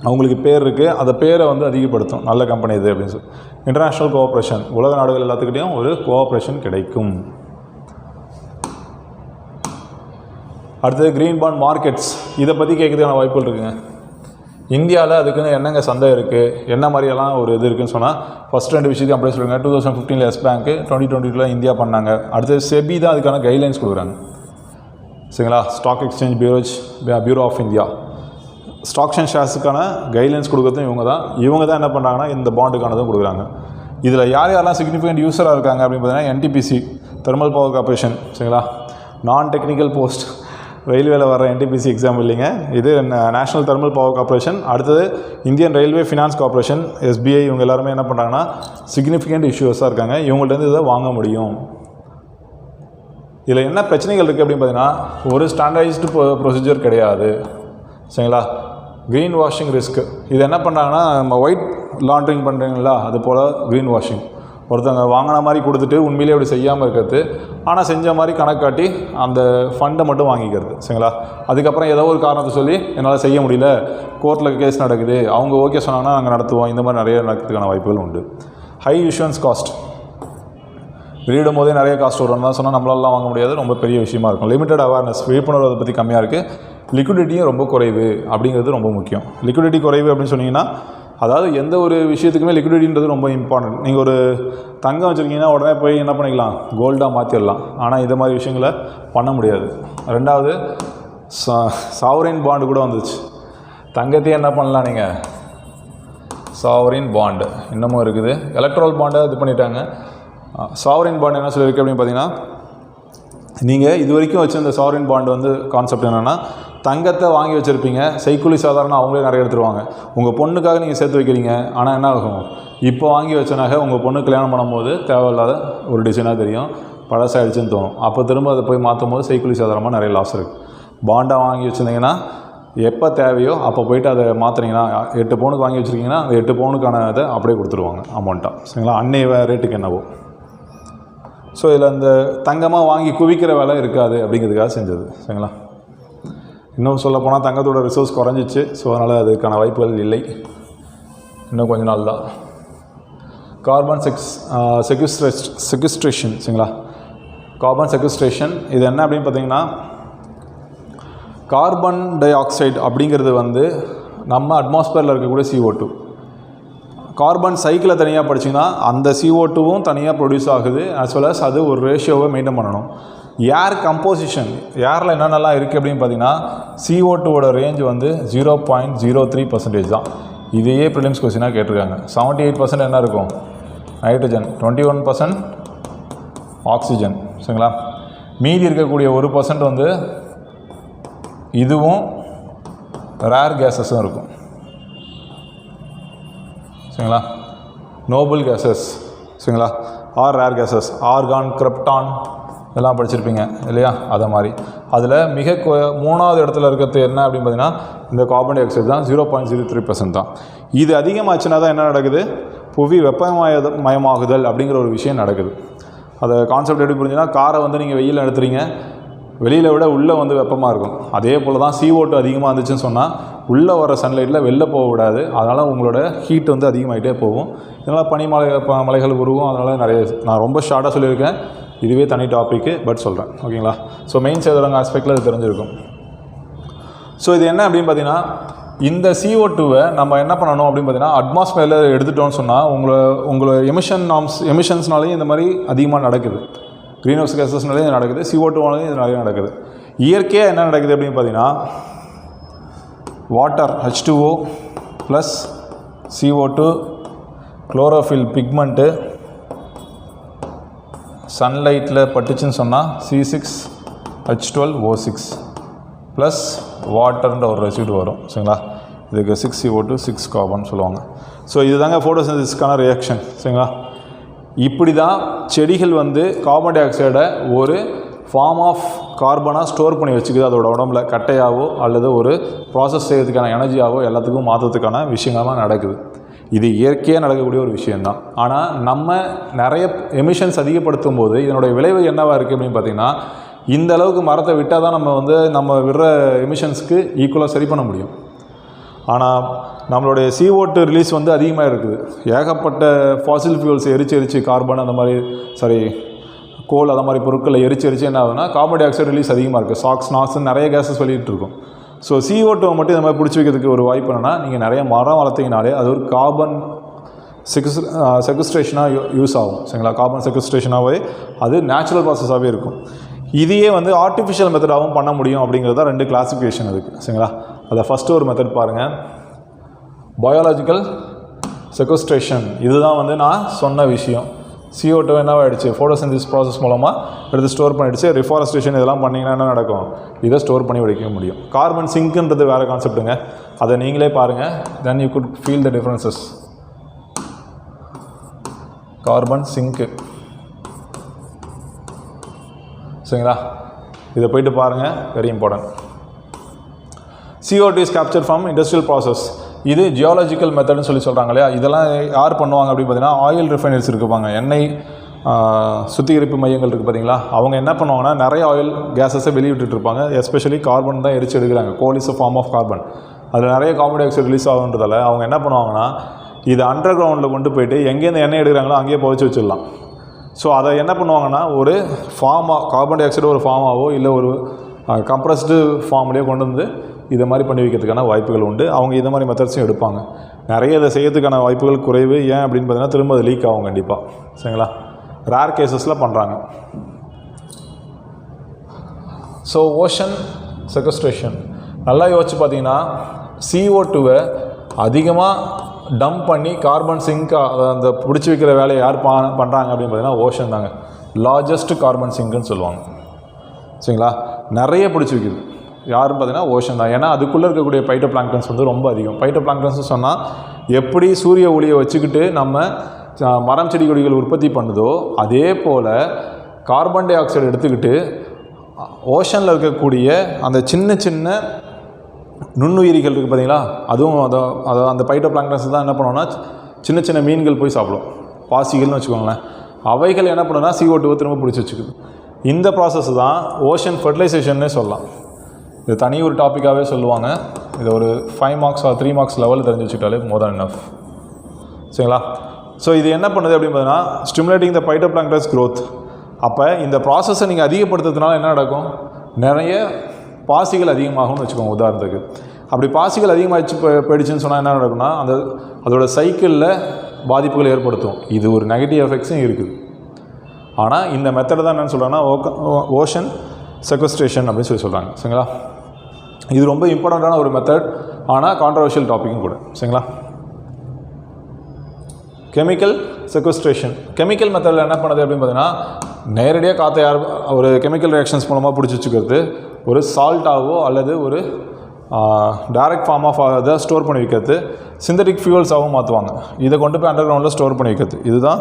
அவங்களுக்கு பேர் இருக்குது, அந்த பேரை வந்து அதிகப்படுத்தும், நல்ல கம்பெனி இது அப்படின்னு சொல்லி. இன்டர்நேஷ்னல் கோஆப்ரேஷன் உலக நாடுகள் எல்லாத்துக்கிட்டையும் ஒரு கோஆப்ரேஷன் கிடைக்கும். அடுத்தது க்ரீன் பாண்ட் மார்க்கெட்ஸ் இதை பற்றி கேட்குறதுக்கான வாய்ப்புகள் இருக்குங்க. இந்தியாவில் அதுக்குன்னு என்னங்க சந்தை இருக்குது, என்ன மாதிரியெல்லாம் ஒரு இது இருக்குதுன்னு சொன்னால் ஃபஸ்ட் 2 விஷயத்தையும் அப்படியே சொல்லுங்க. 2015 எஸ் பேங்க்கு, 2022 இந்தியா பண்ணாங்க. அடுத்தது செபி தான் அதுக்கான கைட்லைன்ஸ் கொடுக்குறாங்க. சரிங்களா. Stock exchange bureau of India stocks and ஷேர்ஸுக்கான கைட்லைன்ஸ் கொடுக்குறதும் இவங்க தான் என்ன பண்ணுறாங்கன்னா இந்த பாண்டுக்கானதும் கொடுக்குறாங்க. இதில் யாரெல்லாம் சிக்னிஃபிகண்ட் யூஸராக இருக்காங்க அப்படின்னு பார்த்தீங்கன்னா என்டிபிசி தெர்மல் பவர் கார்பரேஷன். சரிங்களா. நான் டெக்னிக்கல் போஸ்ட் ரயில்வேல வர என்டிபிசி எக்ஸாம் இல்லைங்க, இது நேஷனல் தெர்மல் பவர் கார்பரேஷன். அடுத்தது Indian railway finance corporation SBI. இவங்க எல்லாருமே என்ன பண்ணுறாங்கன்னா சிக்னிஃபிகண்ட் இஷ்யூஸாக இருக்காங்க, இவங்கள்ட்ட இதை வாங்க முடியும். இதில் என்ன பிரச்சனைகள் இருக்குது அப்படின்னு பார்த்தீங்கன்னா, ஒரு ஸ்டாண்டர்டைஸ்டு ப்ரொசீஜர் கிடையாது. சரிங்களா. Green washing risk. இது என்ன பண்ணுறாங்கன்னா, நம்ம ஒயிட் லாண்ட்ரிங் பண்ணுறீங்களா, அது போல் க்ரீன் வாஷிங். ஒருத்தவங்க வாங்கின மாதிரி கொடுத்துட்டு உண்மையிலே அப்படி செய்யாமல் இருக்கிறது, ஆனால் செஞ்ச மாதிரி கணக்கு காட்டி அந்த ஃபண்டை மட்டும் வாங்கிக்கிறது. சரிங்களா? அதுக்கப்புறம் ஏதோ ஒரு காரணத்தை சொல்லி என்னால் செய்ய முடியல, கோர்ட்டில் கேஸ் நடக்குது, அவங்க ஓகே சொன்னாங்கன்னா நாங்கள் நடத்துவோம், இந்த மாதிரி நிறைய நடக்கிறதுக்கான வாய்ப்புகள் உண்டு. High issuance cost. வெளியிடும் போதே நிறைய காஸ்ட் வரும் தான் சொன்னால் நம்மளாலாம் வாங்க முடியாது, ரொம்ப பெரிய விஷயமா இருக்கும். லிமிட்டட் அவேர்னஸ், விழிப்புணர்வு அதை பற்றி கம்மியாக இருக்குது. லிக்விடிட்டியும் ரொம்ப குறைவு அப்படிங்கிறது ரொம்ப முக்கியம். லிக்விடிட்டி குறைவு அப்படின்னு சொன்னீங்கன்னா, அதாவது எந்த ஒரு விஷயத்துக்குமே லிக்விடிட்டின்றது ரொம்ப இம்பார்ட்டன்ட். நீங்கள் ஒரு தங்கம் வச்சுருக்கீங்கன்னா உடனே போய் என்ன பண்ணிக்கலாம், கோல்டாக மாற்றிடலாம். ஆனால் இது மாதிரி விஷயங்களை பண்ண முடியாது. ரெண்டாவது, சாவரின் பாண்டு கூட வந்துச்சு. தங்கத்தையே என்ன பண்ணலாம் நீங்கள், சாவரின் பாண்டு இன்னமும் இருக்குது. எலக்ட்ரல் பாண்டை இது பண்ணிட்டாங்க. சாவரின் பாண்ட் என்ன சொல்லியிருக்கு அப்படின்னு பார்த்தீங்கன்னா, நீங்கள் இது வரைக்கும் வச்சுருந்த சாவரின் பாண்டு வந்து கான்செப்ட் என்னென்னா, தங்கத்தை வாங்கி வச்சுருப்பீங்க, செய்கூலி சாதாரண அவங்களே நிறைய எடுத்துருவாங்க. உங்கள் பொண்ணுக்காக நீங்கள் சேர்த்து வைக்கிறீங்க, ஆனால் என்ன ஆகும், இப்போ வாங்கி வச்ச நகை உங்கள் பொண்ணு கல்யாணம் பண்ணும்போது தேவையில்லாத ஒரு டிசைனாக தெரியும், பழசாயிடுச்சுன்னு தோணும். அப்போ திரும்ப அதை போய் மாற்றும் போது செய்கூலி சாதாரணமாக நிறைய லாஸ் இருக்குது. பாண்டாக வாங்கி வச்சுருந்தீங்கன்னா எப்போ தேவையோ அப்போ போய்ட்டு அதை மாற்றினீங்கன்னா, 8 பவுனுக்கு வாங்கி வச்சுருக்கீங்கன்னா அந்த 8 பவுனுக்கான இதை அப்படியே கொடுத்துருவாங்க அமௌண்ட்டாக. சரிங்களா? அன்னைய ரேட்டுக்கு என்னவோ. ஸோ இதில் இந்த தங்கமாக வாங்கி குவிக்கிற வேலை இருக்காது அப்படிங்கிறதுக்காக செஞ்சது. சரிங்களா? இன்னும் சொல்லப்போனால் தங்கத்தோட ரிசோர்ஸ் குறைஞ்சிச்சு. ஸோ அதனால் அதுக்கான வாய்ப்புகள் இல்லை, இன்னும் கொஞ்ச நாள் தான். கார்பன் செக்விஸ்ட்ரேஷன். சரிங்களா? கார்பன் செக்விஸ்ட்ரேஷன் இது என்ன அப்படின்னு பார்த்தீங்கன்னா, கார்பன் டை ஆக்சைடு அப்படிங்கிறது வந்து நம்ம அட்மாஸ்பியரில் இருக்கக்கூடிய CO2. கார்பன் சைக்கிளை தனியாக படிச்சிங்கன்னா அந்த CO2வும் தனியாக ப்ரொடியூஸ் ஆகுது, ஆஸ் வெல் அஸ் அது ஒரு ரேஷியோவை மெயின்டைன் பண்ணணும். ஏர் கம்போசிஷன், ஏரில் என்னென்னலாம் இருக்குது அப்படின்னு பார்த்தீங்கன்னா, CO2வோட ரேஞ்ச் வந்து 0.03% தான். இதையே ப்ரிலிம்ஸ் கொஸ்டினாக கேட்டிருக்காங்க. 78% என்ன இருக்கும், நைட்ரஜன், 21% ஆக்சிஜன். சரிங்களா? மீதி இருக்கக்கூடிய 1% வந்து இதுவும் ரேர் கேஸஸும் இருக்கும். சரிங்களா? Noble gases. சரிங்களா? Or rare gases, argon, krypton இதெல்லாம் படிச்சிருப்பீங்க இல்லையா? அதை மாதிரி அதில் மிக 3வது இடத்துல இருக்கிறது என்ன அப்படின்னு பார்த்தீங்கன்னா, இந்த கார்பன் டை ஆக்சைடு தான். 0.03% தான். இது அதிகமாச்சுன்னா தான் என்ன நடக்குது, புவி வெப்பமயமாகுதல் அப்படிங்கிற ஒரு விஷயம் நடக்குது. அதை கான்செப்ட் எப்படி புரிஞ்சுன்னா, காரை வந்து நீங்கள் வெயில் எடுத்துறீங்க, வெளியில் விட உள்ளே வந்து வெப்பமாக இருக்கும். அதே போல் தான் CO2 அதிகமாக இருந்துச்சுன்னு சொன்னால் உள்ளே வர சன்லைட்டில் வெளில போக விடாது. அதனால் உங்களோட ஹீட் வந்து அதிகமாகிட்டே போகும். இதனால் மலைகள் உருவும். அதனால் நிறைய, நான் ரொம்ப ஷார்ட்டாக சொல்லியிருக்கேன், இதுவே தனி டாப்பிக்கு, பட் சொல்கிறேன். ஓகேங்களா? ஸோ மெயின் சேதரங்க ஆஸ்பெக்டில் அது தெரிஞ்சிருக்கும். ஸோ இது என்ன அப்படின்னு பார்த்தீங்கன்னா, இந்த CO2வை நம்ம என்ன பண்ணணும் அப்படின்னு பார்த்தீங்கன்னா, அட்மாஸ்பியரில் எடுத்துட்டோன்னு சொன்னால் உங்களை எமிஷன்ஸ்னாலேயும் இந்த மாதிரி அதிகமாக நடக்குது. க்ரீன் ஹவுஸ் கேஸஸ்னாலேயும் இது நடக்குது, CO2வாலேயும் இது நிறைய நடக்குது. இயற்கையாக என்ன நடக்குது அப்படின்னு பார்த்தீங்கன்னா, water H2O plus CO2, chlorophyll pigment சன்லைட்டில் பட்டுச்சுன்னு சொன்னால் C6H12O6 ப்ளஸ் வாட்டர்ன்ற ஒரு ரெசிடு வரும். சரிங்களா? இதுக்கு 6CO2 6 கார்பன் சொல்லுவாங்க. ஸோ இதுதாங்க ஃபோட்டோசிந்தசிஸ்க்கான ரியாக்ஷன். சரிங்களா? இப்படி தான் செடிகள் வந்து கார்பன் டை ஆக்சைடை ஒரு ஃபார்ம் ஆஃப் கார்பனாக ஸ்டோர் பண்ணி வச்சுக்குது அதோட உடம்புல, கட்டையாவோ அல்லது ஒரு ப்ராசஸ் செய்யறதுக்கான எனர்ஜியாவோ எல்லாத்துக்கும் மாற்றத்துக்கான விஷயங்கள்லாம் நடக்குது. இது இயற்கையாக நடக்கக்கூடிய ஒரு விஷயந்தான். ஆனால் நம்ம நிறைய எமிஷன்ஸ் அதிகப்படுத்தும் போது இதனுடைய விளைவு என்னவாக இருக்குது அப்படின்னு பார்த்திங்கன்னா, இந்த அளவுக்கு மரத்தை விட்டால் தான் நம்ம விடுற எமிஷன்ஸ்க்கு ஈக்குவலாக சரி பண்ண முடியும். ஆனால் நம்மளுடைய CO2 ரிலீஸ் வந்து அதிகமாக இருக்குது. ஏகப்பட்ட ஃபாசில் ஃபியூல்ஸ் எரிச்சு கார்பன் அந்த மாதிரி கோல் அந்த மாதிரி பொருட்களை எரிச்சு என்ன ஆகுதுன்னா கார்பன் டை ஆக்சைடு ரிலீஸ் அதிகமாக இருக்குது. நாக்ஸ்னு நிறைய கேஸஸ் வெளியிட்டு இருக்கும். ஸோ CO2 மட்டும் இந்த மாதிரி பிடிச்சி வைக்கிறதுக்கு ஒரு வாய்ப்பு என்னென்னா, நீங்கள் நிறைய மரம் வளர்த்திங்கனாலே அது ஒரு கார்பன் செக்விஸ்ட்ரேஷனாக யூஸ் ஆகும். சரிங்களா? கார்பன் செக்விஸ்ட்ரேஷனாகவே அது நேச்சுரல் ப்ராசஸாகவே இருக்கும். இதையே வந்து ஆர்டிஃபிஷியல் மெத்தடாகவும் பண்ண முடியும் அப்படிங்கிறது தான் 2 கிளாசிஃபிகேஷன் இருக்குது. சரிங்களா? அதை ஃபஸ்ட்டு ஒரு மெத்தட் பாருங்கள், பயாலஜிக்கல் செக்வஸ்ட்ரேஷன். இதுதான் வந்து நான் சொன்ன விஷயம். CO2 என்னவாகிடுச்சு, ஃபோட்டோசிந்தசிஸ் ப்ராசஸ் மூலமாக எடுத்து ஸ்டோர் பண்ணிடுச்சு. ரிஃபாரஸ்ட்ரேஷன் இதெல்லாம் பண்ணிங்கன்னா என்ன நடக்கும், இதை ஸ்டோர் பண்ணி வைக்க முடியும். கார்பன் சிங்க்ன்றது வேறு கான்செப்ட்டுங்க, அதை நீங்களே பாருங்கள். Then you could feel the differences. Carbon sink. சரிங்களா? இதை போய்ட்டு பாருங்கள், very important. CO2 is capture from industrial process. இது ஜியாலஜிக்கல் மெத்தட்னு சொல்கிறாங்க இல்லையா. இதெல்லாம் யார் பண்ணுவாங்க அப்படின்னு பார்த்தீங்கன்னா ஆயில் ரிஃபைனரிஸ் இருக்குப்பாங்க, எண்ணெய் சுத்திகரிப்பு மையங்கள் இருக்குது பார்த்தீங்களா. அவங்க என்ன பண்ணுவாங்கன்னா நிறைய ஆயில் கேஸஸை வெளியிட்டு இருப்பாங்க. எஸ்பெஷலி கார்பன் தான் எரிச்சு எடுக்கிறாங்க. Coal is a form of carbon. அதில் நிறைய கார்பன் டை ஆக்சைடு ரிலீஸ் ஆகுன்றதால அவங்க என்ன பண்ணுவாங்கன்னா இது அண்டர் கிரவுண்டில் கொண்டு போயிட்டு எங்கேருந்து எண்ணெய் எடுக்கிறாங்களோ அங்கேயே புதைச்சி வச்சிடலாம். ஸோ அதை என்ன பண்ணுவாங்கன்னா ஒரு ஃபார்மாக கார்பன் டை ஆக்சைடு ஒரு ஃபார்மாவோ இல்லை ஒரு கம்ப்ரஸ்டு ஃபார்ம்லேயோ கொண்டு வந்து இதை மாதிரி பண்ணி வைக்கிறதுக்கான வாய்ப்புகள் உண்டு. அவங்க இதை மாதிரி மெத்தட்ஸும் எடுப்பாங்க. நிறைய இதை செய்யறதுக்கான வாய்ப்புகள் குறைவு. ஏன் அப்படின்னு பார்த்தீங்கன்னா திரும்ப அது லீக் ஆகும் கண்டிப்பாக. சரிங்களா. ரேர் கேசஸில் பண்ணுறாங்க. ஸோ ஓஷன் செக்வஸ்ட்ரேஷன் நல்லா யோசிச்சு பார்த்தீங்கன்னா CO2வை அதிகமாக டம்ப் பண்ணி கார்பன் சிங்க் அந்த பிடிச்சி வைக்கிற வேலையை யார் பண்ணுறாங்க அப்படின்னு பார்த்தீங்கன்னா ஓஷன் தாங்க. லார்ஜஸ்ட் கார்பன் சிங்க்குன்னு சொல்லுவாங்க. சரிங்களா. நிறைய பிடிச்சி வைக்குது யாருன்னு பார்த்தீங்கன்னா ஓஷன் தான். ஏன்னா அதுக்குள்ளே இருக்கக்கூடிய பைட்டோ பிளாங்க்டன்ஸ் வந்து ரொம்ப அதிகம். பைட்டோ பிளாங்க்டன்ஸ் சொன்னால் எப்படி சூரிய ஒளியை வச்சுக்கிட்டு நம்ம மரம் செடி கொடிகள் உற்பத்தி பண்ணுதோ அதே போல் கார்பன் டை ஆக்சைடு எடுத்துக்கிட்டு ஓஷனில் இருக்கக்கூடிய அந்த சின்ன சின்ன நுண்ணுயிரிகள் இருக்குது பார்த்தீங்களா, அதுவும் அதை அந்த பைட்டோ பிளாங்க்டன்ஸ் தான் என்ன பண்ணுவோன்னா சின்ன சின்ன மீன்கள் போய் சாப்பிடும், பாசிகள்னு வச்சுக்கோங்களேன். அவைகள் என்ன பண்ணுன்னா CO2 திரும்ப பிடிச்சி வச்சுக்குது. இந்த ப்ராசஸ் தான் ஓஷன் ஃபெர்டிலைசேஷன்னே சொல்லலாம். இது தனி ஒரு டாப்பிக்காகவே சொல்லுவாங்க. இது ஒரு 5 மார்க்ஸ் 3 மார்க்ஸ் லெவலில் தெரிஞ்சு வச்சுக்கிட்டாலே மோர் தென் எனஃப். சரிங்களா. ஸோ இது என்ன பண்ணுது அப்படின்னு பார்த்தீங்கன்னா ஸ்டிமுலேட்டிங் த பைட்டோ பிளாங்க்டன்ஸ் க்ரோத். அப்போ இந்த ப்ராசஸை நீங்கள் அதிகப்படுத்துறதுனால என்ன நடக்கும், நிறைய பாசிகள் அதிகமாகும்னு வச்சுக்கோங்க. உதாரணத்துக்கு அப்படி பாசிகள் அதிகமாகிடுச்சு போயிடுச்சுன்னு சொன்னால் என்ன நடக்கும்னா அதோட சைக்கிளில் பாதிப்புகள் ஏற்படுத்தும். இது ஒரு நெகட்டிவ் எஃபெக்ட்ஸும் இருக்குது. ஆனால் இந்த மெத்தட் தான் என்னென்னு சொல்கிறாங்கன்னா ஓஷன் செக்வஸ்ட்ரேஷன் அப்படின்னு சொல்கிறாங்க. சரிங்களா. இது ரொம்ப இம்பார்ட்டண்ட்டான ஒரு மெத்தட், ஆனால் கான்ட்ரவர்ஷியல் டாப்பிக்கும் கூட. சரிங்களா. Chemical sequestration. கெமிக்கல் மெத்தடில் என்ன பண்ணுது அப்படின்னு பார்த்தீங்கன்னா நேரடியாக காற்றை ஒரு கெமிக்கல் ரியாக்ஷன்ஸ் மூலமாக பிடிச்சி வச்சுக்கிறது, ஒரு சால்ட்டாவோ அல்லது ஒரு டைரக்ட் ஃபார்ம் ஆஃப் அதை ஸ்டோர் பண்ணி வைக்கிறது, சிந்தட்டிக் ஃபியூவல்ஸாகவும் மாற்றுவாங்க. இதை கொண்டு போய் அண்டர் கிரவுண்டில் ஸ்டோர் பண்ணி வைக்கிறது. இதுதான்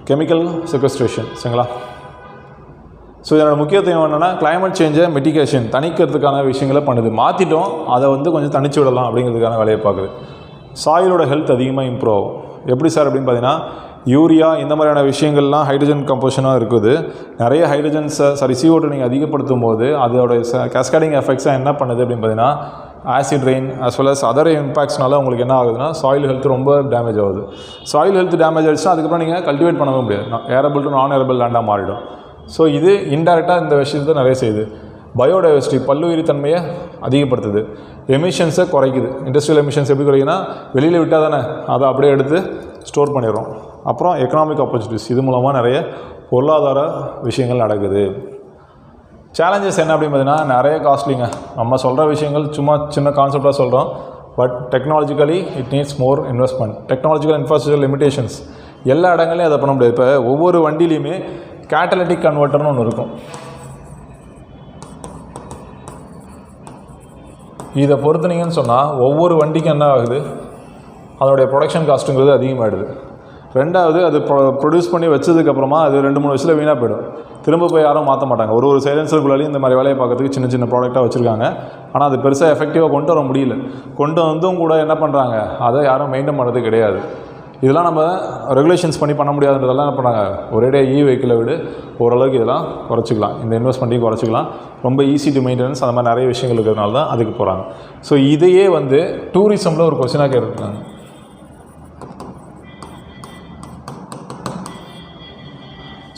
கெமிக்கல் செக்வஸ்ட்ரேஷன். சரிங்களா. ஸோ இதோட முக்கியத்துவம் என்னென்னா கிளைமேட் சேஞ்சை மிட்டிகேஷன் தணிக்கிறதுக்கான விஷயங்களை பண்ணுது. மாற்றிட்டோம் அதை கொஞ்சம் தணிச்சு விடலாம் அப்படிங்கிறதுக்கான வேலையை பார்க்குது. சாயிலோட ஹெல்த் அதிகமாக இம்ப்ரூவ் ஆகும். எப்படி சார் அப்படின்னு பார்த்தீங்கன்னா யூரியா இந்த மாதிரியான விஷயங்கள்லாம் ஹைட்ரஜன் கம்போஷனாக இருக்குது. நிறைய CO2 நீங்கள் அதிகப்படுத்தும் போது அதோட கேஸ்கேடிங் எஃபெக்ட்ஸாக என்ன பண்ணுது அப்படின்னு பார்த்தீங்கன்னா acid rain as well as other இம்பாக்ட்ஸ்னால உங்களுக்கு என்ன ஆகுதுன்னா சாயில் ஹெல்த் ரொம்ப டேமேஜ் ஆகுது. சாயில் ஹெல்த் டேமேஜ் ஆகிடுச்சுன்னா அதுக்கப்புறம் நீங்கள் கல்டிவேட் பண்ணவே முடியாது. ஏரபிள் டு நான் ஏரபிள் லேண்டாக மாறிடும். ஸோ இது இன்டெரக்டாக இந்த விஷயத்தை நிறைய செய்யுது. பயோடைவர்சிட்டி பல்லுயிரி தன்மையை அதிகப்படுத்துது. எமிஷன்ஸை குறைக்குது. இண்டஸ்ட்ரியல் எமிஷன்ஸ் எப்படி குறைக்குன்னா வெளியில் விட்டால் தானே அதை அப்படியே எடுத்து ஸ்டோர் பண்ணிடுறோம். அப்புறம் எக்கனாமிக் ஆப்பர்ச்சுனிட்டிஸ், இது மூலமாக நிறைய பொருளாதார விஷயங்கள் நடக்குது. சேலஞ்சஸ் என்ன அப்படின்னு பார்த்தீங்கன்னா நிறைய காஸ்ட்லிங்க. நம்ம சொல்கிற விஷயங்கள் சும்மா சின்ன கான்செப்டாக சொல்கிறோம். But technologically it needs more investment. Technological infrastructure limitations எல்லா இடங்களையும் அதை பண்ண முடியாது. இப்போ ஒவ்வொரு வண்டிலையுமே கேட்டலிட்டிக் கன்வெர்ட்டர்னு ஒன்று இருக்கும். இதை பொறுத்துனீங்கன்னு சொன்னால் ஒவ்வொரு வண்டிக்கும் என்ன ஆகுது, அதனுடைய ப்ரொடக்ஷன் காஸ்ட்டுங்கிறது அதிகமாகிடுது. ரெண்டாவது அது ப்ரொடியூஸ் பண்ணி வச்சதுக்கப்புறமா அது 2-3 வருஷத்தில் வீணாக போய்டும். திரும்ப போய் யாரும் மாற்ற மாட்டாங்க. ஒரு சைலன்சருக்குள்ளாலையும் இந்த மாதிரி வேலையை பார்க்கறதுக்கு சின்ன சின்ன ப்ராடக்டாக வச்சுருக்காங்க. ஆனால் அது பெருசாக எஃபெக்டிவாக கொண்டு வர முடியல. கொண்டு வந்தும் கூட என்ன பண்ணுறாங்க, அதை யாரும் மெயின்டைன் பண்ணுறது கிடையாது. இதெல்லாம் நம்ம ரெகுலேஷன்ஸ் பண்ண முடியாதுன்றதெல்லாம் என்ன பண்ணுறாங்க, ஒரேடியாக வெஹிக்கிளை விட ஓரளவுக்கு இதெல்லாம் குறைச்சிக்கலாம். இந்த இன்வெஸ்ட்மெண்ட்டையும் குறைச்சிக்கலாம். ரொம்ப ஈஸி டு மெயின்டெனன்ஸ் அந்த மாதிரி நிறைய விஷயங்கள் இருக்கிறதுனால தான் அதுக்கு போகிறாங்க. ஸோ இதையே டூரிசமில் ஒரு கொஸ்டினாக கேட்டிருக்காங்க.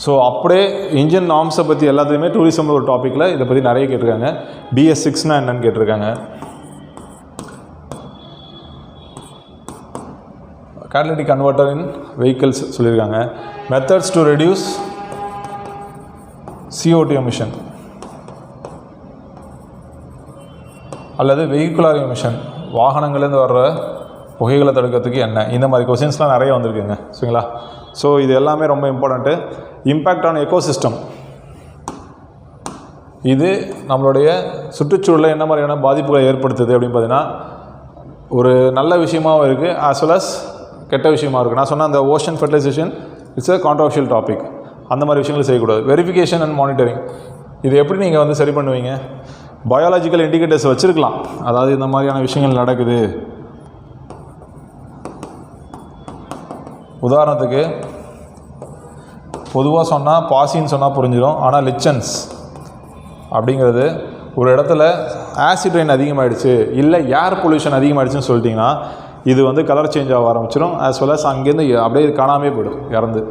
ஸோ அப்படியே இன்ஜின் நார்ம்ஸை பற்றி எல்லாத்தையுமே டூரிசமில் ஒரு டாப்பிக்கில் இதை பற்றி நிறைய கேட்டிருக்காங்க. BS6னா என்னன்னு கேட்டிருக்காங்க. கேட்டலிட்டிக் கன்வெர்ட்டர் இன் வெஹிக்கிள்ஸ் சொல்லியிருக்காங்க. Methods to reduce CO2 emission அல்லது வெஹிக்குலர் எமிஷன், வாகனங்கள்லேருந்து வர்ற புகைகளை தடுக்கிறதுக்கு என்ன, இந்த மாதிரி கொஸ்டின்ஸ்லாம் நிறைய வந்திருக்குங்க. சரிங்களா. ஸோ இது எல்லாமே ரொம்ப இம்பார்ட்டண்ட்டு. இம்பேக்ட் ஆன் எக்கோசிஸ்டம், இது நம்மளுடைய சுற்றுச்சூழலில் என்ன மாதிரியான பாதிப்புகளை ஏற்படுத்துது அப்படின்னு பார்த்தீங்கன்னா ஒரு நல்ல விஷயமாகவும் இருக்குது ஆஸ் வெல் அஸ் கெட்ட விஷயமாக இருக்குது. நான் சொன்ன அந்த ocean fertilisation it's a controversial topic. அந்த மாதிரி விஷயங்கள் செய்யக்கூடாது. வெரிஃபிகேஷன் அண்ட் மானிட்டரிங், இது எப்படி நீங்கள் சரி பண்ணுவீங்க? பயாலஜிக்கல் இண்டிகேட்டர்ஸ் வச்சுருக்கலாம். அதாவது இந்த மாதிரியான விஷயங்கள் நடக்குது. உதாரணத்துக்கு பொதுவாக சொன்னால் பாசின்னு சொன்னால் புரிஞ்சிடும். ஆனால் லிச்சன்ஸ் அப்படிங்கிறது ஒரு இடத்துல ஆசிட் ரெயின் அதிகமாகிடுச்சு இல்லை ஏர் பொல்யூஷன் அதிகமாகிடுச்சுன்னு சொல்லிட்டிங்கன்னா இது வந்து கலர் சேஞ்ச் ஆக ஆரம்பிச்சிடும். ஆஸ் வெல் அஸ் அங்கேருந்து அப்படியே காணாமே போய்டும், இறந்து.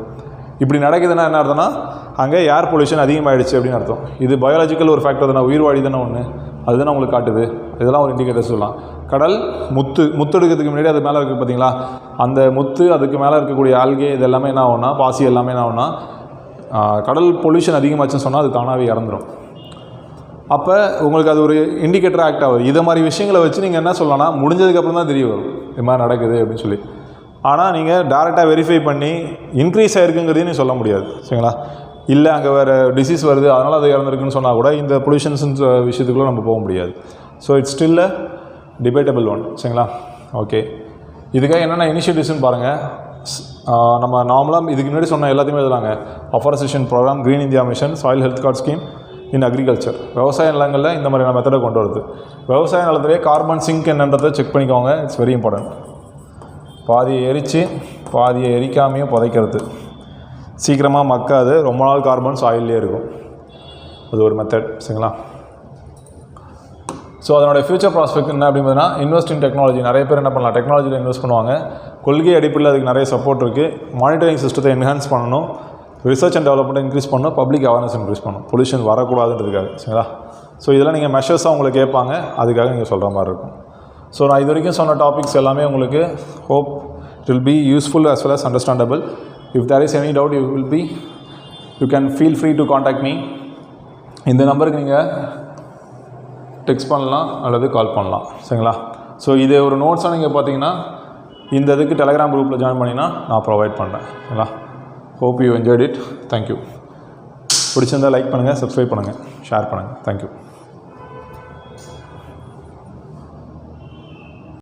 இப்படி நடக்குதுன்னா என்ன அர்த்தம்னா அங்கே ஏர் பொல்யூஷன் அதிகமாகிடுச்சு அப்படின்னு அர்த்தம். இது பயாலஜிக்கல் ஒரு ஃபேக்டர் தானே, உயிர் வாழி தானே ஒன்று, அதுதானே உங்களுக்கு காட்டுது. இதெல்லாம் ஒரு இண்டிகேட்டர் சொல்லலாம். கடல் முத்து எடுக்கிறதுக்கு முன்னாடி அது மேலே இருக்குது பார்த்தீங்களா, அந்த முத்து அதுக்கு மேலே இருக்கக்கூடிய ஆல்கே இது எல்லாமே என்ன ஆகும்னா, பாசி எல்லாமே என்ன ஆகும்னா, கடல் பொல்யூஷன் அதிகமாச்சுன்னு சொன்னால் அது தானாகவே இறந்துடும். அப்போ உங்களுக்கு அது ஒரு இண்டிகேட்டர் ஆக்ட் ஆகுது. இதை மாதிரி விஷயங்களை வச்சு நீங்கள் என்ன சொல்லலாம்னா முடிஞ்சதுக்கப்புறம் தான் தெரிய வரும் இது மாதிரி நடக்குது அப்படின்னு சொல்லி. ஆனால் நீங்கள் டேரெக்டாக வெரிஃபை பண்ணி இன்க்ரீஸ் ஆகிருக்குங்கிறதையும் நீங்கள் சொல்ல முடியாது, சரிங்களா. இல்லை அங்கே வேறு டிசீஸ் வருது அதனால் அது இறந்துருக்குன்னு சொன்னால் கூட இந்த பொல்யூஷன்ஸ் விஷயத்துக்குள்ளே நம்ம போக முடியாது. So it's still a debatable one, சரிங்களா. ஓகே, இதுக்காக என்னென்ன இனிஷியேட்டிவ்ஸ்னு பாருங்கள். நம்ம நார்மலாக இதுக்கு முன்னாடி சொன்ன எல்லாத்தையுமே எழுதுறாங்க. Afforestation programme, green India mission, soil health card scheme in agriculture. விவசாய நிலங்களில் இந்த மாதிரியான மெத்தடை கொண்டு வருது. விவசாய நிலத்திலே கார்பன் சிங்க் என்னன்றதை செக் பண்ணிக்கோங்க, இட்ஸ் வெரி இம்பார்ட்டன்ட். பாதியை எரித்து பாதியை எரிக்காமையும் புதைக்கிறது, சீக்கிரமாக மக்காது, ரொம்ப நாள் கார்பன் சாயிலே இருக்கும். அது ஒரு மெத்தட், சரிங்களா. ஸோ அதனுடைய ஃபியூச்சர் ப்ராஸ்பெக்ட் என்ன அப்படின்னா, இன்வெஸ்ட் இன் டெக்னாலஜி. நிறைய பேர் என்ன பண்ணலாம், டெக்னாலஜியில் இன்வெஸ்ட் பண்ணுவாங்க. கொள்கை அடிப்படையில் அதுக்கு நிறைய சப்போர்ட் இருக்குது. மானிட்டரிங் சிஸ்டத்தை என்ஹான்ஸ் பண்ணணும், ரிசர்ச் அண்ட் டெவலப்மெண்ட் இன்க்ரீஸ் பண்ணணும், பப்ளிக் அவேர்னஸ் இன்க்ரீஸ் பண்ணணும், பொல்யூஷன் வரக்கூடாதுன்றதுக்காக, சரிங்களா. ஸோ இதெல்லாம் நீங்கள் மெஷர்ஸாக உங்களுக்கு கேட்பாங்க, அதுக்காக நீங்கள் சொல்கிற மாதிரி இருக்கும். ஸோ நான் இது வரைக்கும் சொன்ன டாபிக்ஸ் எல்லாமே உங்களுக்கு hope it will be useful as well as understandable. If there is any doubt you can feel free to contact me. இந்த நம்பருக்கு நீங்கள் டெக்ஸ்ட் பண்ணலாம் அல்லது கால் பண்ணலாம், சரிங்களா. ஸோ இது ஒரு நோட்ஸாக நீங்கள் பார்த்தீங்கன்னா இந்த இதுக்கு டெலகிராம் குரூப்பில் ஜாயின் பண்ணிங்கன்னா நான் ப்ரொவைட் பண்ணுறேன், சரிங்களா. Hope you enjoyed it. Thank you. பிடிச்சிருந்தால் லைக் பண்ணுங்கள், சப்ஸ்கிரைப் பண்ணுங்கள், ஷேர் பண்ணுங்கள். தேங்க்யூ.